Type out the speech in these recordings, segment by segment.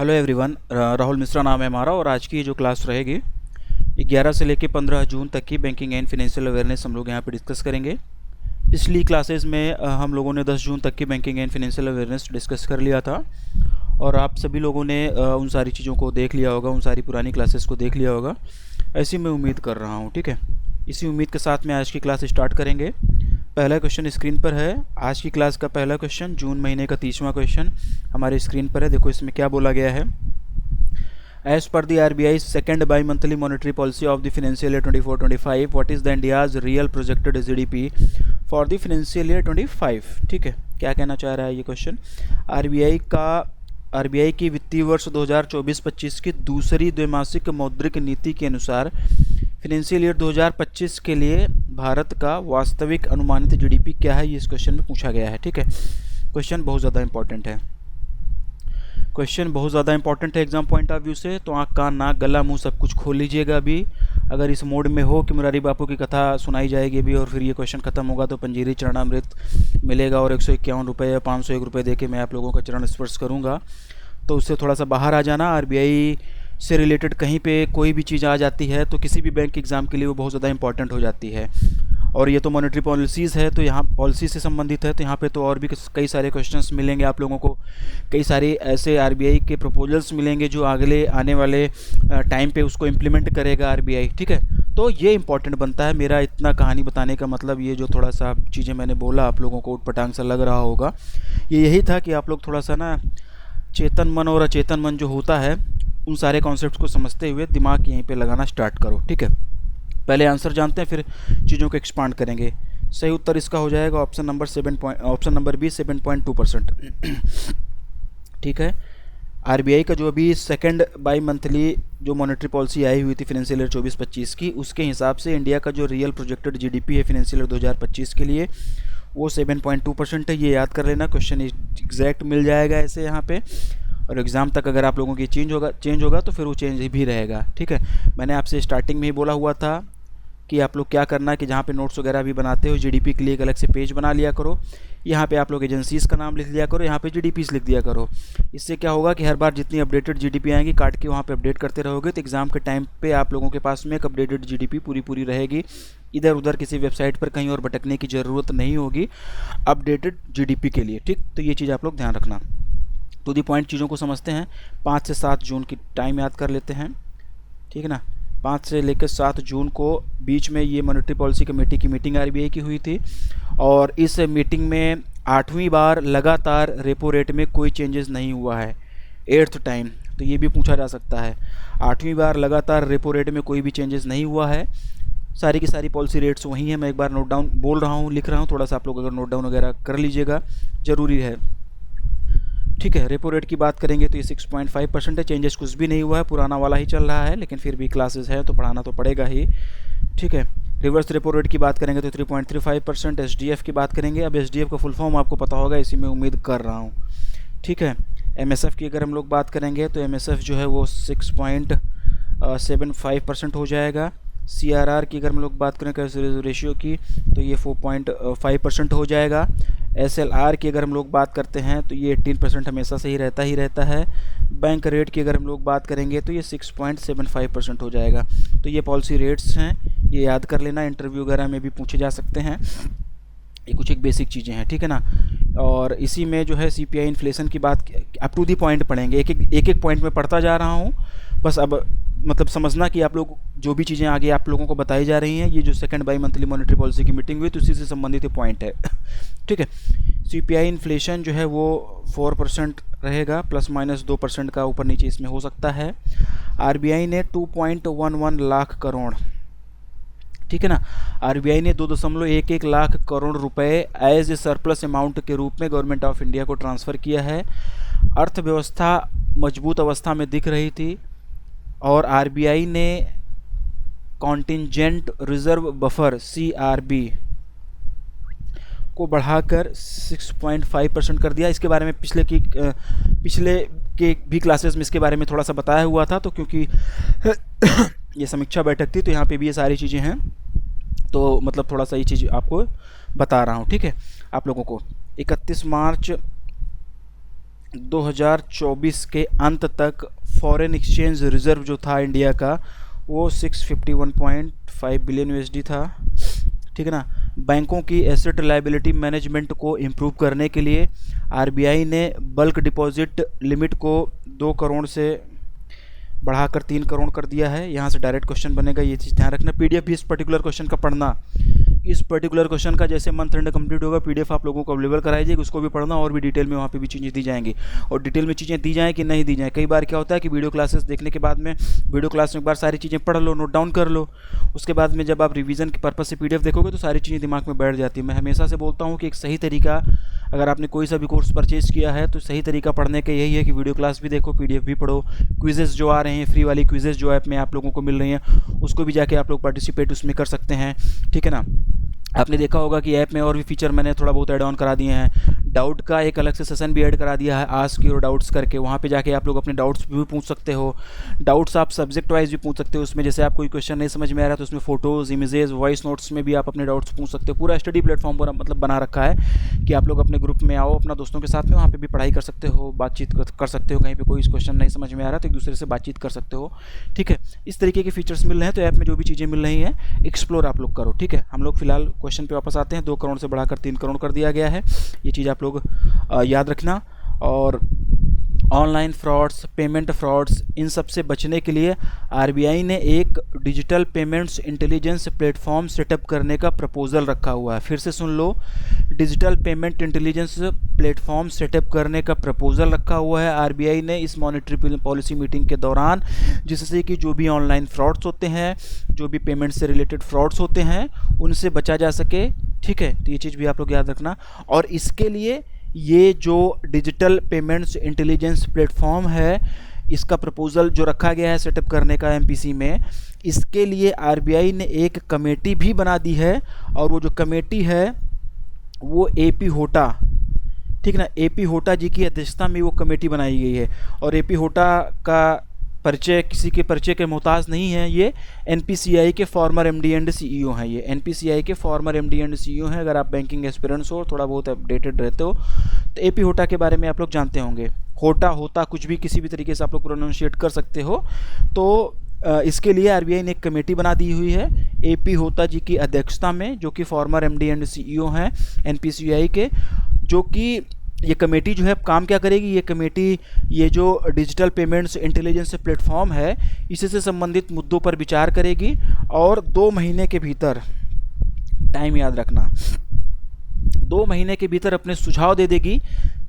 Hello everyone, Rahul Mishra नाम है हमारा। और आज की जो क्लास रहेगी 11 से लेकर 15 जून तक की बैंकिंग एंड फाइनेंशियल अवेयरनेस हम लोग यहाँ पे डिस्कस करेंगे। पिछली क्लासेस में हम लोगों ने 10 जून तक की banking and financial awareness discuss कर लिया था और आप सभी लोगों ने उन सारी चीज़ों को देख लिया होगा, उन सारी पुरानी क्लासेस को देख लिया होगा, ऐसी मैं उम्मीद कर रहा हूँ। ठीक है, इसी उम्मीद के साथ में आज की क्लास स्टार्ट करेंगे। पहला क्वेश्चन स्क्रीन पर है। आज की क्लास का पहला क्वेश्चन जून महीने का 30वां क्वेश्चन हमारे स्क्रीन पर है। देखो इसमें क्या बोला गया है। As per the RBI second bimonthly monetary policy of the financial year 24-25 what is the India's real projected GDP for the financial year 25। ठीक है, क्या कहना चाह रहा है ये क्वेश्चन। RBI की वित्तीय वर्ष 2024-25 की दूसरी द्वैमासिक मौद्रिक नीति के अनुसार फाइनेंशियल ईयर 2025 के लिए भारत का वास्तविक अनुमानित GDP क्या है, ये इस क्वेश्चन में पूछा गया है। ठीक है, क्वेश्चन बहुत ज़्यादा इंपॉर्टेंट है। क्वेश्चन बहुत ज़्यादा इंपॉर्टेंट है एग्जाम पॉइंट ऑफ व्यू से। तो आँख कान नाक गला मुंह सब कुछ खोल लीजिएगा अभी, अगर इस मोड में हो कि मुरारी बापू की कथा सुनाई जाएगी अभी और फिर ये क्वेश्चन खत्म होगा तो पंजीरी चरणामृत मिलेगा और 151 रुपये या 501 रुपये दे के मैं आप लोगों का चरण स्पर्श करूँगा। तो उससे थोड़ा सा बाहर आ जाना। RBI से रिलेटेड कहीं पे कोई भी चीज़ आ जाती है तो किसी भी बैंक एग्ज़ाम के लिए वो बहुत ज़्यादा इंपॉर्टेंट हो जाती है। और ये तो मॉनेटरी पॉलिसीज़ है, तो यहाँ पॉलिसी से संबंधित है, तो यहाँ पे तो और भी कई सारे क्वेश्चंस मिलेंगे आप लोगों को। कई सारे ऐसे RBI के प्रपोजल्स मिलेंगे जो अगले आने वाले टाइम पे उसको इम्प्लीमेंट करेगा RBI। ठीक है, तो ये इंपॉर्टेंट बनता है। मेरा इतना कहानी बताने का मतलब ये जो थोड़ा सा चीज़ें मैंने बोला आप लोगों को उटपटांग सा लग रहा होगा, ये यही था कि आप लोग थोड़ा सा ना चेतन मन और अचेतन मन जो होता है उन सारे कॉन्सेप्ट्स को समझते हुए दिमाग यहीं पे लगाना स्टार्ट करो। ठीक है, पहले आंसर जानते हैं फिर चीज़ों को एक्सपांड करेंगे। सही उत्तर इसका हो जाएगा ऑप्शन नंबर बी 7.2%। ठीक है, RBI का जो अभी सेकंड बाई मंथली जो मॉनेटरी पॉलिसी आई हुई थी फाइनेंशियल ईयर 24-25 की, उसके हिसाब से इंडिया का जो रियल प्रोजेक्टेड GDP है फाइनेंशियल ईयर 2025 के लिए वो 7.2% है। ये याद कर लेना, क्वेश्चन एग्जैक्ट मिल जाएगा ऐसे यहाँ पे। और एग्ज़ाम तक अगर आप लोगों की चेंज होगा तो फिर वो चेंज भी रहेगा। ठीक है, मैंने आपसे स्टार्टिंग में ही बोला हुआ था कि आप लोग क्या करना है कि जहाँ पे नोट्स वगैरह भी बनाते हो GDP के लिए एक अलग से पेज बना लिया करो। यहाँ पे आप लोग एजेंसीज़ का नाम लिख लिया करो, यहाँ पे GDPs लिख दिया करो। इससे क्या होगा कि हर बार जितनी अपडेटेड GDP आएंगी काट के वहाँ पे अपडेट करते रहोगे तो एग्ज़ाम के टाइम पे आप लोगों के पास में एक अपडेटेड GDP पूरी रहेगी। इधर उधर किसी वेबसाइट पर कहीं और भटकने की ज़रूरत नहीं होगी अपडेटेड GDP के लिए। ठीक, तो ये चीज़ आप लोग ध्यान रखना। टू दी पॉइंट चीज़ों को समझते हैं। 5 से 7 जून की टाइम याद कर लेते हैं। ठीक है ना, 5 से लेकर 7 जून को बीच में ये मॉनेटरी पॉलिसी कमेटी की मीटिंग RBI की हुई थी और इस मीटिंग में 8वीं बार लगातार रेपो रेट में कोई चेंजेस नहीं हुआ है। 8th टाइम, तो ये भी पूछा जा सकता है। 8वीं बार लगातार रेपो रेट में कोई भी चेंजेस नहीं हुआ है। सारी की सारी पॉलिसी रेट्स वही हैं। मैं एक बार नोट डाउन बोल रहा हूँ, लिख रहा हूँ, थोड़ा सा आप लोग अगर नोट डाउन वगैरह कर लीजिएगा, ज़रूरी है। ठीक है, रेपो रेट की बात करेंगे तो ये 6.5% है। चेंजेस कुछ भी नहीं हुआ है, पुराना वाला ही चल रहा है, लेकिन फिर भी क्लासेस है तो पढ़ाना तो पड़ेगा ही। ठीक है, रिवर्स रेपो रेट की बात करेंगे तो 3.35%। SDF की बात करेंगे, अब SDF का फुल फॉर्म आपको पता होगा, इसी में उम्मीद कर रहा हूँ। ठीक है, MSF की अगर हम लोग बात करेंगे तो MSF जो है वो 6.75% हो जाएगा। CRR की अगर हम लोग बात करें रेशियो की तो ये 4.5% हो जाएगा। SLR की अगर हम लोग बात करते हैं तो ये 18% हमेशा से ही रहता है। बैंक रेट की अगर हम लोग बात करेंगे तो ये 6.75% हो जाएगा। तो ये पॉलिसी रेट्स हैं, ये याद कर लेना, इंटरव्यू वगैरह में भी पूछे जा सकते हैं। ये कुछ एक बेसिक चीज़ें हैं। ठीक है ना, और इसी में जो है CPI इन्फ्लेशन की बात अप टू दी पॉइंट पढ़ेंगे। एक पॉइंट में पढ़ता जा रहा हूँ, बस अब मतलब समझना कि आप लोग जो भी चीज़ें आगे आप लोगों को बताई जा रही हैं, ये जो second by monthly monetary policy की मीटिंग हुई तो उसी से संबंधित पॉइंट है। ठीक है, CPI इन्फ्लेशन जो है वो 4% रहेगा, ±2% का ऊपर नीचे इसमें हो सकता है। RBI ने 2.11 लाख करोड़, ठीक है ना, RBI ने 2.11 लाख करोड़ रुपए एज ए सरप्लस अमाउंट के रूप में गवर्नमेंट ऑफ इंडिया को ट्रांसफ़र किया है। अर्थव्यवस्था मजबूत अवस्था में दिख रही थी और RBI ने कॉन्टिंजेंट रिजर्व बफर CRB को बढ़ाकर 6.5% कर दिया। इसके बारे में पिछले के भी क्लासेस में इसके बारे में थोड़ा सा बताया हुआ था, तो क्योंकि ये समीक्षा बैठक थी तो यहाँ पे भी ये सारी चीज़ें हैं, तो मतलब थोड़ा सा ये चीज़ आपको बता रहा हूँ। ठीक है, आप लोगों को 31 मार्च 2024 के अंत तक फॉरेन एक्सचेंज रिजर्व जो था इंडिया का वो 651.5 बिलियन यूएसडी था, ठीक है ना। बैंकों की एसेट लायबिलिटी मैनेजमेंट को इम्प्रूव करने के लिए आरबीआई ने बल्क डिपॉजिट लिमिट को 2 करोड़ से बढ़ाकर 3 करोड़ कर दिया है। यहाँ से डायरेक्ट क्वेश्चन बनेगा, ये चीज़ ध्यान रखना। पीडीएफ भी इस पर्टिकुलर क्वेश्चन का पढ़ना, इस पर्टिकुलर क्वेश्चन का जैसे मंथ एंड कंप्लीट होगा पीडीएफ आप लोगों को अवेलेबल कराई जाएगी, उसको भी पढ़ना और भी डिटेल में वहाँ पे भी चीज़ें दी जाएंगी। और डिटेल में चीज़ें दी जाएँ कि नहीं दी जाएँ, कई बार क्या होता है कि वीडियो क्लासेस देखने के बाद में वीडियो क्लास में एक बार सारी चीज़ें पढ़ लो, नोट डाउन कर लो, उसके बाद में जब आप रिवीजन के पर्पज़ से पीडीएफ देखोगे तो सारी चीज़ें दिमाग में बैठ जाती है। मैं हमेशा से बोलता हूँ कि एक सही तरीका, अगर आपने कोई सा भी कोर्स परचेज़ किया है तो सही तरीका पढ़ने का यही है कि वीडियो क्लास भी देखो, पीडीएफ भी पढ़ो, क्विजेज़ जो आ रहे हैं, फ्री वाली क्विजेज़ जो ऐप में आप लोगों को मिल रही हैं उसको भी जाके आप लोग पार्टिसिपेट उसमें कर सकते हैं, ठीक है ना। आपने देखा होगा कि ऐप में और भी फीचर मैंने थोड़ा बहुत ऐड ऑन करा दिए हैं। डाउट का एक अलग से सेशन भी ऐड करा दिया है, आस्क योर डाउट्स करके, वहाँ पे जाके आप लोग अपने डाउट्स भी पूछ सकते हो। डाउट्स आप सब्जेक्ट वाइज भी पूछ सकते हो, उसमें जैसे आप कोई क्वेश्चन नहीं समझ में आ रहा है तो उसमें फोटोज़, इमेजेस, वॉइस नोट्स में भी आप अपने डाउट्स पूछ सकते हो। पूरा स्टडी प्लेटफॉर्म पर मतलब बना रखा है कि आप लोग अपने ग्रुप में आओ, अपना दोस्तों के साथ में वहाँ पर भी पढ़ाई कर सकते हो, बातचीत कर सकते हो। कहीं पर कोई क्वेश्चन नहीं समझ में आ रहा तो एक दूसरे से बातचीत कर सकते हो, ठीक है। इस तरीके के फीचर्स मिल रहे हैं, तो ऐप में जो भी चीज़ें मिल रही हैं एक्सप्लोर आप लोग करो, ठीक है। हम लोग फिलहाल क्वेश्चन पे वापस आते हैं। 2 करोड़ से बढ़ाकर 3 करोड़ कर दिया गया है, ये चीज़ आप लोग याद रखना। और ऑनलाइन फ्रॉड्स, पेमेंट फ्रॉड्स, इन सब से बचने के लिए आरबीआई ने एक digital payments intelligence platform setup करने का प्रपोजल रखा हुआ है। फिर से सुन लो, digital payment intelligence platform setup करने का प्रपोजल रखा हुआ है आरबीआई ने इस मॉनेटरी पॉलिसी मीटिंग के दौरान, जिससे कि जो भी ऑनलाइन फ्रॉड्स होते हैं, जो भी पेमेंट से रिलेटेड फ्रॉड्स होते हैं, उनसे बचा जा सके, ठीक है। तो ये चीज़ भी आप लोग याद रखना। और इसके लिए ये जो डिजिटल पेमेंट्स इंटेलिजेंस प्लेटफॉर्म है, इसका प्रपोजल जो रखा गया है सेटअप करने का एमपीसी में, इसके लिए आरबीआई ने एक कमेटी भी बना दी है। और वो जो कमेटी है वो एपी होटा, ठीक ना, एपी होटा जी की अध्यक्षता में वो कमेटी बनाई गई है। और एपी होटा का परिचय किसी के परिचय के मोहताज नहीं है, ये एनपीसीआई के फॉर्मर एमडी एंड सीईओ हैं। ये एनपीसीआई के फॉर्मर एमडी एंड सीईओ हैं। अगर आप बैंकिंग एस्पिरेंट्स हो, थोड़ा बहुत अपडेटेड रहते हो, तो एपी होटा के बारे में आप लोग जानते होंगे। होटा, होता, कुछ भी किसी भी तरीके से आप लोग प्रोनाउंशिएट कर सकते हो। तो इसके लिए आरबीआई ने एक कमेटी बना दी हुई है एपी होता जी की अध्यक्षता में, जो कि फॉर्मर एमडी एंड सीईओ हैं एनपीसीआई के। जो कि ये कमेटी जो है काम क्या करेगी, ये कमेटी ये जो डिजिटल पेमेंट्स इंटेलिजेंस प्लेटफॉर्म है, इसी से संबंधित मुद्दों पर विचार करेगी और 2 महीने के भीतर, टाइम याद रखना, 2 महीने के भीतर अपने सुझाव दे देगी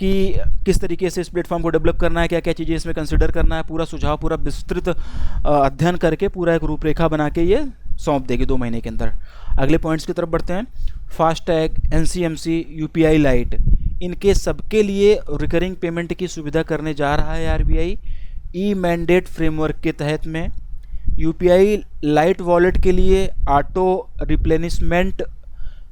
कि किस तरीके से इस प्लेटफॉर्म को डेवलप करना है, क्या क्या चीज़ें इसमें कंसिडर करना है। पूरा सुझाव, पूरा विस्तृत अध्ययन करके पूरा एक रूपरेखा बना के ये सौंप देगी 2 महीने के अंदर। अगले पॉइंट्स की तरफ बढ़ते हैं। फास्टैग, एनसीएमसी, यूपीआई लाइट, इनके सबके लिए रिकरिंग पेमेंट की सुविधा करने जा रहा है आरबीआई ई मैंडेट फ्रेमवर्क के तहत में। यूपीआई लाइट वॉलेट के लिए ऑटो रिप्लेनिशमेंट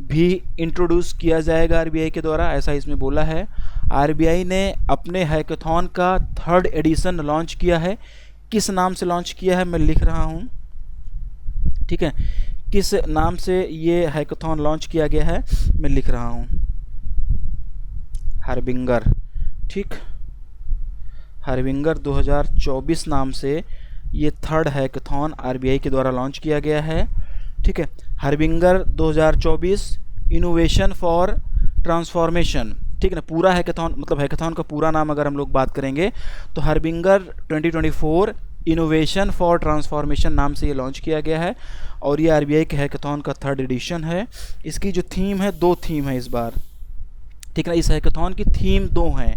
भी इंट्रोड्यूस किया जाएगा आरबीआई के द्वारा, ऐसा इसमें बोला है। आरबीआई ने अपने हैकाथॉन का 3rd एडिशन लॉन्च किया है। किस नाम से लॉन्च किया है मैं लिख रहा हूँ, ठीक है, किस नाम से ये हैकाथॉन लॉन्च किया गया है मैं लिख रहा हूँ, हार्बिंगर, ठीक, हार्बिंगर 2024 नाम से ये 3rd हैकाथॉन आरबीआई के द्वारा लॉन्च किया गया है, ठीक है। हार्बिंगर 2024 इनोवेशन फॉर ट्रांसफॉर्मेशन, ठीक है ना। पूरा हैकाथॉन मतलब हैकाथॉन का पूरा नाम अगर हम लोग बात करेंगे तो हार्बिंगर 2024 इनोवेशन फॉर ट्रांसफॉर्मेशन नाम से ये लॉन्च किया गया है। और ये आरबीआई के हैकाथॉन का 3rd एडिशन है। इसकी जो थीम है, 2 थीम है इस बार, ठीक है ना। इस हैकाथॉन की थीम 2 हैं।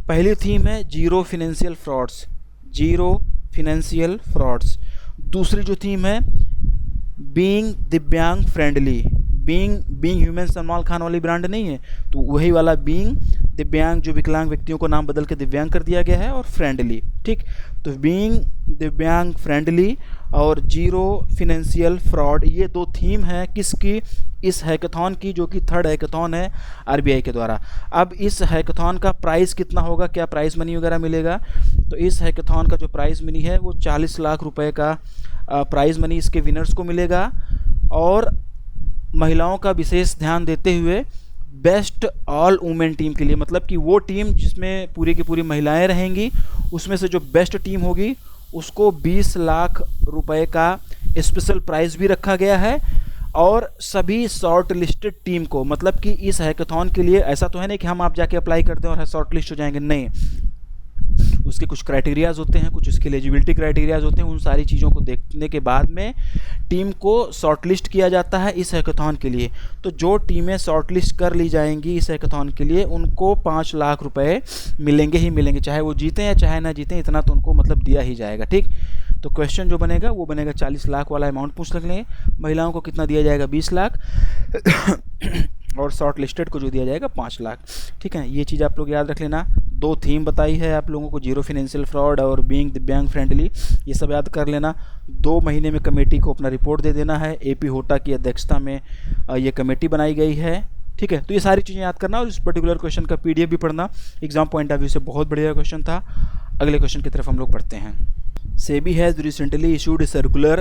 पहली थीम है zero financial frauds, zero financial frauds. दूसरी जो थीम है बीइंग दिव्यांग friendly, being human Salman Khan वाली ब्रांड नहीं है, तो वही वाला बीइंग दिव्यांग, जो विकलांग व्यक्तियों को नाम बदल के दिव्यांग कर दिया गया है, और फ्रेंडली, ठीक। तो बीइंग दिव्यांग फ्रेंडली और जीरो फिनेंशियल फ्रॉड, ये 2 थीम है किसकी, इस हैकाथॉन की, जो कि 3rd हैकाथॉन है आरबीआई के द्वारा। अब इस हैकाथॉन का प्राइस कितना होगा, क्या प्राइस मनी वगैरह मिलेगा, तो इस हैकाथॉन का जो प्राइस मनी है वो 40 लाख रुपए का प्राइज़ मनी इसके विनर्स को मिलेगा। और महिलाओं का विशेष ध्यान देते हुए बेस्ट ऑल वुमेन टीम के लिए, मतलब कि वो टीम जिसमें पूरी की पूरी महिलाएं रहेंगी, उसमें से जो बेस्ट टीम होगी उसको 20 लाख रुपए का स्पेशल प्राइज़ भी रखा गया है। और सभी शॉर्ट लिस्टेड टीम को, मतलब कि इस हैकाथॉन के लिए ऐसा तो है नहीं कि हम आप जाके अप्लाई करते हैं और शॉर्ट लिस्ट हो जाएंगे, नहीं, उसके कुछ क्राइटेरियाज होते हैं, कुछ उसके एलिजिबिलिटी क्राइटेरियाज होते हैं। उन सारी चीज़ों को देखने के बाद में टीम को शॉर्टलिस्ट किया जाता है इस हैकाथॉन के लिए। तो जो टीमें शॉर्टलिस्ट कर ली जाएंगी इस हैकाथॉन के लिए, उनको 5 लाख रुपए मिलेंगे ही मिलेंगे, चाहे वो जीतें या चाहे ना जीतें, इतना तो उनको मतलब दिया ही जाएगा। ठीक, तो क्वेश्चन जो बनेगा वो बनेगा 40 लाख वाला अमाउंट पूछ लेंगे। महिलाओं को कितना दिया जाएगा, 20 लाख और शॉर्ट लिस्टेड को जो दिया जाएगा 5 लाख। ठीक है, ये चीज़ आप लोग याद रख लेना। 2 थीम बताई है आप लोगों को, जीरो फाइनेंशियल फ्रॉड और बीइंग दिव्यांग फ्रेंडली, ये सब याद कर लेना। 2 महीने में कमेटी को अपना रिपोर्ट दे देना है। AP होटा की अध्यक्षता में ये कमेटी बनाई गई है। ठीक है, तो ये सारी चीज़ें याद करना और इस पर्टिकुलर क्वेश्चन का PDF भी पढ़ना। एग्जाम पॉइंट ऑफ व्यू से बहुत बढ़िया क्वेश्चन था। अगले क्वेश्चन की तरफ हम लोग बढ़ते हैं। SEBI has recently issued a circular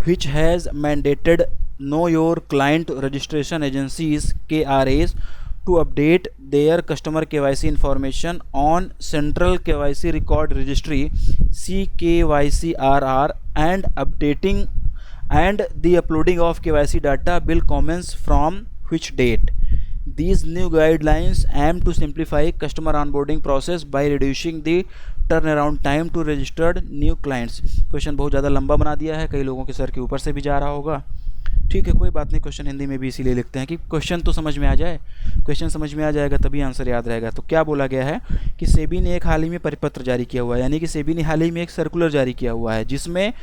which has mandated know your client registration agencies KRAs to update their customer KYC information on Central KYC Record Registry CKYCRR and updating and the uploading of KYC data will commence from which date? These new guidelines aim to simplify customer onboarding process by reducing the turnaround time to registered new clients। Question बहुत ज़्यादा लंबा बना दिया है, कई लोगों के sir के ऊपर से भी जा रहा होगा। ठीक है, कोई बात नहीं, क्वेश्चन हिंदी में भी इसीलिए लिखते हैं कि क्वेश्चन तो समझ में आ जाए। क्वेश्चन समझ में आ जाएगा तभी आंसर याद रहेगा। तो क्या बोला गया है कि SEBI ने एक हाल ही में परिपत्र जारी किया हुआ है, यानी कि SEBI ने हाल ही में एक सर्कुलर जारी किया हुआ है जिसमें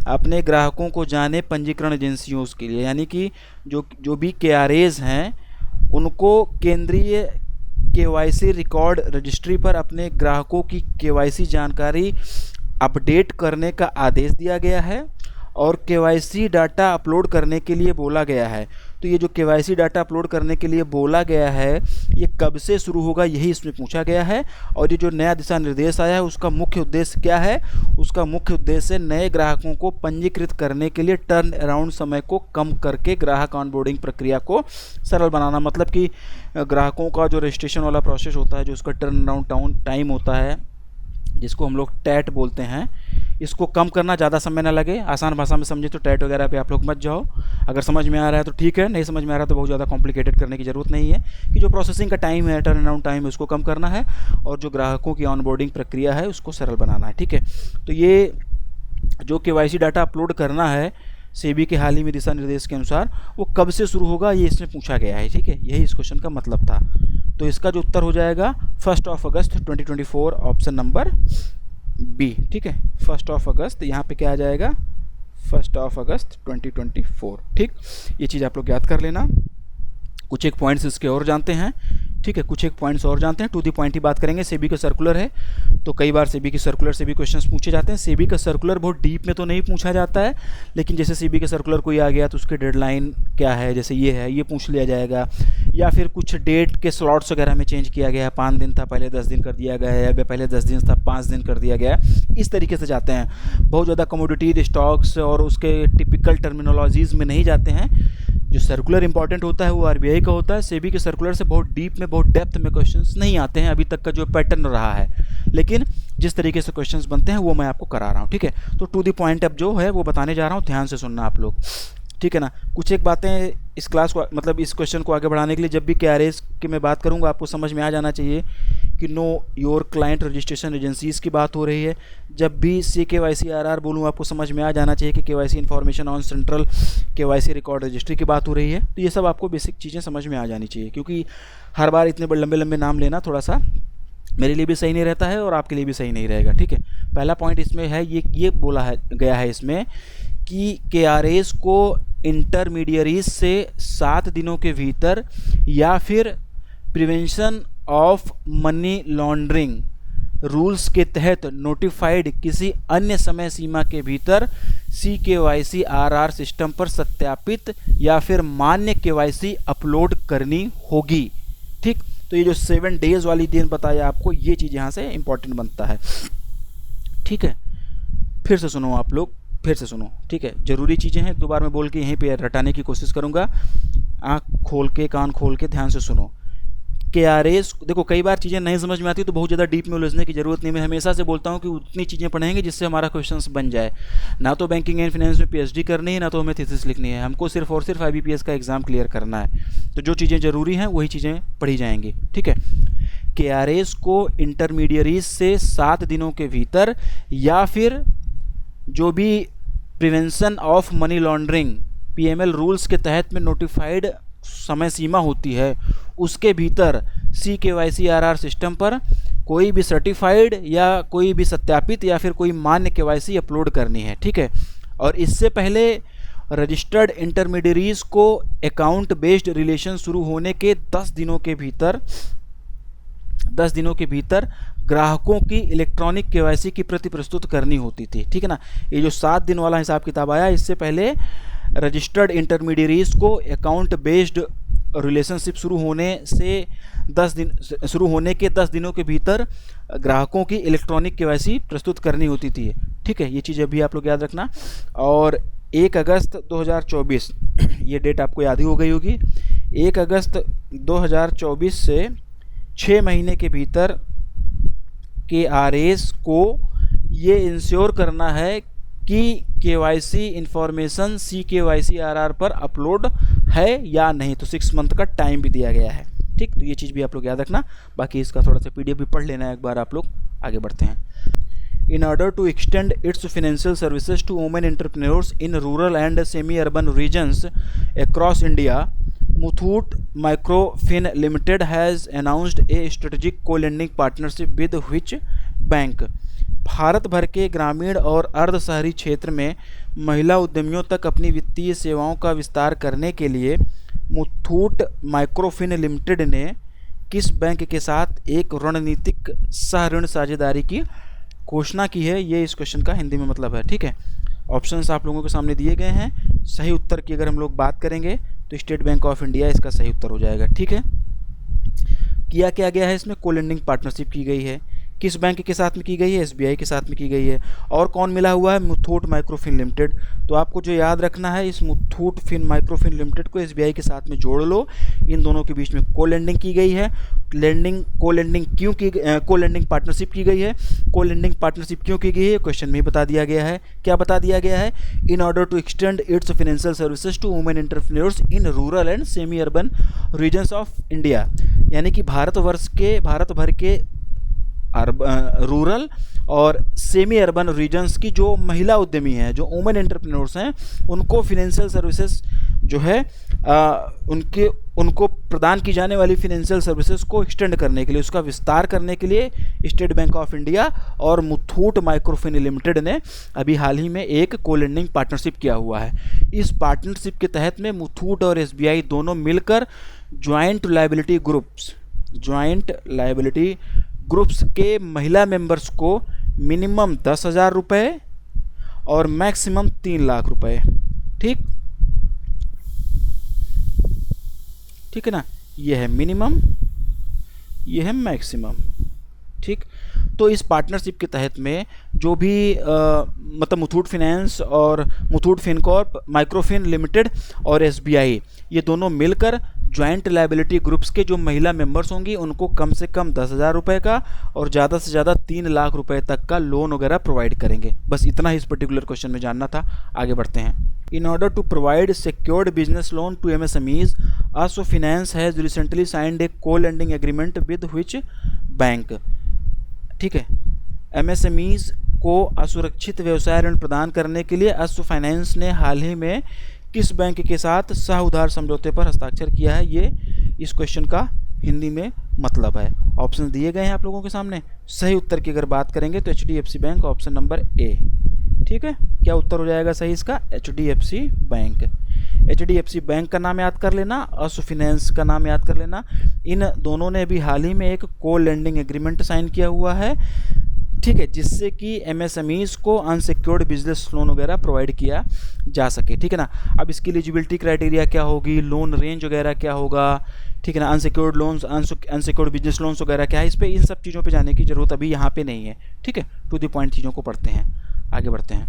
अपने ग्राहकों को जाने पंजीकरण एजेंसियों के लिए, यानी कि जो भी KRAs हैं उनको केंद्रीय KYC रिकॉर्ड रजिस्ट्री पर अपने ग्राहकों की KYC जानकारी अपडेट करने का आदेश दिया गया है और KYC डाटा अपलोड करने के लिए बोला गया है। तो ये जो KYC डाटा अपलोड करने के लिए बोला गया है ये कब से शुरू होगा, यही इसमें पूछा गया है। और ये जो नया दिशा निर्देश आया है उसका मुख्य उद्देश्य क्या है? उसका मुख्य उद्देश्य नए ग्राहकों को पंजीकृत करने के लिए टर्न अराउंड समय को कम करके ग्राहक ऑनबोर्डिंग प्रक्रिया को सरल बनाना। मतलब कि ग्राहकों का जो रजिस्ट्रेशन वाला प्रोसेस होता है, जो उसका टर्न अराउंड टाइम होता है, जिसको हम लोग टैट बोलते हैं, इसको कम करना, ज़्यादा समय ना लगे। आसान भाषा में समझे तो टैट वगैरह पे आप लोग मत जाओ। अगर समझ में आ रहा है तो ठीक है, नहीं समझ में आ रहा है तो बहुत ज़्यादा कॉम्प्लिकेटेड करने की ज़रूरत नहीं है। कि जो प्रोसेसिंग का टाइम है, टर्न अराउंड टाइम है, उसको कम करना है और जो ग्राहकों की ऑनबोर्डिंग प्रक्रिया है उसको सरल बनाना है। ठीक है, तो ये जो KYC डाटा अपलोड करना है SEBI के हाल ही में दिशा निर्देश के अनुसार, वो कब से शुरू होगा ये इसमें पूछा गया है। ठीक है, यही इस क्वेश्चन का मतलब था। तो इसका जो उत्तर हो जाएगा 1 अगस्त 2024, ऑप्शन नंबर बी। ठीक है, 1 अगस्त, यहाँ पे क्या आ जाएगा 1 अगस्त 2024। ठीक, ये चीज़ आप लोग याद कर लेना। कुछ एक पॉइंट्स इसके और जानते हैं। ठीक है, कुछ एक पॉइंट्स और जानते हैं, टू दी पॉइंट ही बात करेंगे। SEBI का सर्कुलर है तो कई बार SEBI की सर्कुलर से भी क्वेश्चंस पूछे जाते हैं। SEBI का सर्कुलर बहुत डीप में तो नहीं पूछा जाता है, लेकिन जैसे SEBI का सर्कुलर कोई आ गया तो उसकी डेडलाइन क्या है, जैसे ये है, ये पूछ लिया जाएगा। या फिर कुछ डेट के स्लॉट्स वगैरह में चेंज किया गया है, 5 दिन था पहले 10 दिन कर दिया गया है, या पहले 10 दिन था 5 दिन कर दिया गया है, इस तरीके से जाते हैं। बहुत ज़्यादा कमोडिटी स्टॉक्स और उसके टिपिकल टर्मिनोलॉजीज़ में नहीं जाते हैं। जो सर्कुलर इंपॉर्टेंट होता है वो RBI का होता है। SEBI के सर्कुलर से बहुत डीप में, बहुत डेप्थ में क्वेश्चंस नहीं आते हैं, अभी तक का जो पैटर्न रहा है। लेकिन जिस तरीके से क्वेश्चंस बनते हैं वो मैं आपको करा रहा हूँ। ठीक है, तो टू दी पॉइंट अब जो है वो बताने जा रहा हूँ, ध्यान से सुनना आप लोग। ठीक है ना, कुछ एक बातें इस क्लास को, मतलब इस क्वेश्चन को आगे बढ़ाने के लिए, जब भी KRAs की मैं बात करूँगा आपको समझ में आ जाना चाहिए कि know your client registration agencies की बात हो रही है। जब भी CKYCRR बोलूँ आपको समझ में आ जाना चाहिए कि KYC information on central KYC record registry की बात हो रही है। तो ये सब आपको बेसिक चीज़ें समझ में आ जानी चाहिए, क्योंकि हर बार इतने लंबे लंबे नाम लेना थोड़ा सा मेरे लिए भी सही नहीं रहता है और आपके लिए भी सही नहीं रहेगा। ठीक है, पहला पॉइंट इसमें है, ये बोला है गया है इसमें कि KRAs को इंटरमीडियरीज से 7 दिनों के भीतर या फिर prevention of money laundering rules के तहत नोटिफाइड किसी अन्य समय सीमा के भीतर CKYCRR सिस्टम पर सत्यापित या फिर मान्य KYC अपलोड करनी होगी। ठीक, तो ये जो 7 डेज वाली दिन बताया आपको, ये चीज़ यहाँ से इंपॉर्टेंट बनता है। ठीक है, फिर से सुनो आप लोग, फिर से सुनो। ठीक है, ज़रूरी चीज़ें हैं, 2 बार मैं बोल के यहीं पे रटाने की कोशिश करूँगा। आँख खोल के, कान खोल के ध्यान से सुनो। KRAs, देखो कई बार चीज़ें नहीं समझ में आती तो बहुत ज़्यादा डीप में उलझने की ज़रूरत नहीं। मैं हमेशा से बोलता हूँ कि उतनी चीज़ें पढ़ेंगे जिससे हमारा क्वेश्चंस बन जाए। ना तो बैंकिंग एंड फाइनेंस में PhD करनी है, ना तो हमें थीसिस लिखनी है, हमको सिर्फ और सिर्फ IBPS का एग्ज़ाम क्लियर करना है। तो जो चीज़ें ज़रूरी हैं वही चीज़ें पढ़ी जाएंगी, ठीक है। KRAs को इंटरमीडियरीज से 7 दिनों के भीतर या फिर जो भी prevention of money laundering PML rules के तहत में नोटिफाइड समय सीमा होती है उसके भीतर CKYC-RR सिस्टम पर कोई भी सर्टिफाइड या कोई भी सत्यापित या फिर कोई मान्य KYC अपलोड करनी है, ठीक है। और इससे पहले रजिस्टर्ड इंटरमीडियरीज को अकाउंट बेस्ड रिलेशन शुरू होने के 10 दिनों के भीतर ग्राहकों की इलेक्ट्रॉनिक KYC की प्रति प्रस्तुत करनी होती थी, ठीक है ना। ये जो 7 दिन वाला हिसाब किताब आया, इससे पहले रजिस्टर्ड इंटरमीडियरीज को अकाउंट बेस्ड रिलेशनशिप शुरू होने के 10 दिनों के भीतर ग्राहकों की इलेक्ट्रॉनिक KYC प्रस्तुत करनी होती थी, ठीक है। ये चीज़ अभी आप लोग याद रखना। और 1 अगस्त 2024 ये डेट आपको याद ही हो गई होगी। 1 अगस्त 2024 से 6 महीने के भीतर KRAs को ये इंश्योर करना है कि KYC इंफॉर्मेशन CKYC-RR पर अपलोड है या नहीं। तो 6 मंथ का टाइम भी दिया गया है, ठीक। तो ये चीज़ भी आप लोग याद रखना। बाकी इसका थोड़ा सा PDF भी पढ़ लेना है एक बार आप लोग। आगे बढ़ते हैं। In order to extend its financial services to women entrepreneurs in rural and semi-urban regions across India, Muthoot Microfinance Limited has announced a strategic co-lending partnership with which bank? Bharat भर के ग्रामीण और अर्ध शहरी क्षेत्र में महिला उद्यमियों तक अपनी वित्तीय सेवाओं का विस्तार करने के लिए मुथूट माइक्रोफिन लिमिटेड ने किस बैंक के साथ एक रणनीतिक सह ऋण साझेदारी की घोषणा की है? ये इस क्वेश्चन का हिंदी में मतलब है, ठीक है। ऑप्शंस आप लोगों के सामने दिए गए हैं। सही उत्तर की अगर हम लोग बात करेंगे तो स्टेट बैंक ऑफ इंडिया इसका सही उत्तर हो जाएगा, ठीक है। किया क्या गया है इसमें? को लेंडिंग पार्टनरशिप की गई है। किस बैंक के साथ में की गई है? SBI के साथ में की गई है। और कौन मिला हुआ है? Muthoot Microfin limited. तो आपको जो याद रखना है, इस मुथूट माइक्रोफिन लिमिटेड को SBI के साथ में जोड़ लो। इन दोनों के बीच में को लेंडिंग की गई है। को लेंडिंग पार्टनरशिप की गई है। को लेंडिंग पार्टनरशिप क्यों की गई है? क्वेश्चन में ही बता दिया गया है। क्या बता दिया गया है? In order to extend its financial services to women entrepreneurs in rural and semi urban regions of India. यानी कि भारत भर के रूरल और सेमी अर्बन रीजन्स की जो महिला उद्यमी हैं, जो वुमेन एंटरप्रेन्योर्स हैं, उनको फिनेंशियल सर्विसेज जो है उनको प्रदान की जाने वाली फिनेंशियल सर्विसेज को एक्सटेंड करने के लिए, उसका विस्तार करने के लिए स्टेट बैंक ऑफ इंडिया और मुथूट माइक्रोफिन लिमिटेड ने अभी हाल ही में एक को लेंडिंग पार्टनरशिप किया हुआ है। इस पार्टनरशिप के तहत में मुथूट और SBI दोनों मिलकर ज्वाइंट लायबिलिटी ग्रुप्स के महिला मेंबर्स को मिनिमम 10,000 रुपये और मैक्सिमम 3 लाख रुपए, ठीक है ना। ये है मिनिमम, ये है मैक्सिमम, ठीक। तो इस पार्टनरशिप के तहत में जो भी मतलब मुथूट फाइनेंस और मुथूट फिनकॉर्प, माइक्रोफिन लिमिटेड और SBI ये दोनों मिलकर ज्वाइंट लायबिलिटी ग्रुप्स के जो महिला मेंबर्स होंगी उनको कम से कम 10,000 रुपये का और ज़्यादा से ज़्यादा 3 लाख रुपए तक का लोन वगैरह प्रोवाइड करेंगे। बस इतना ही इस पर्टिकुलर क्वेश्चन में जानना था। आगे बढ़ते हैं। In order to provide secured business loan to MSMEs, ASO Finance has recently signed a co lending agreement with which bank? ठीक है, MSMEs को असुरक्षित व्यवसाय ऋण प्रदान करने के लिए ASO फाइनेंस ने हाल ही में किस बैंक के साथ सह उधार समझौते पर हस्ताक्षर किया है? ये इस क्वेश्चन का हिंदी में मतलब है। ऑप्शन दिए गए हैं आप लोगों के सामने। सही उत्तर की अगर बात करेंगे तो HDFC bank, option number A, ठीक है। क्या उत्तर हो जाएगा सही इसका? HDFC bank. HDFC बैंक का नाम याद कर लेना, ASO फाइनेंस का नाम याद कर लेना। इन दोनों ने भी हाल ही में एक को लेंडिंग एग्रीमेंट साइन किया हुआ है, ठीक है, जिससे कि MSMEs को अनसिक्योर्ड बिजनेस लोन वगैरह प्रोवाइड किया जा सके, ठीक है ना। अब इसकी एलिजिबिलिटी क्राइटेरिया क्या होगी, लोन रेंज वगैरह क्या होगा, ठीक है ना, unsecured loans, unsecured business loans वगैरह क्या है, इस पे इन सब चीज़ों पे जाने की ज़रूरत अभी यहाँ पे नहीं है, ठीक है। टू द पॉइंट चीज़ों को पढ़ते हैं, आगे बढ़ते हैं।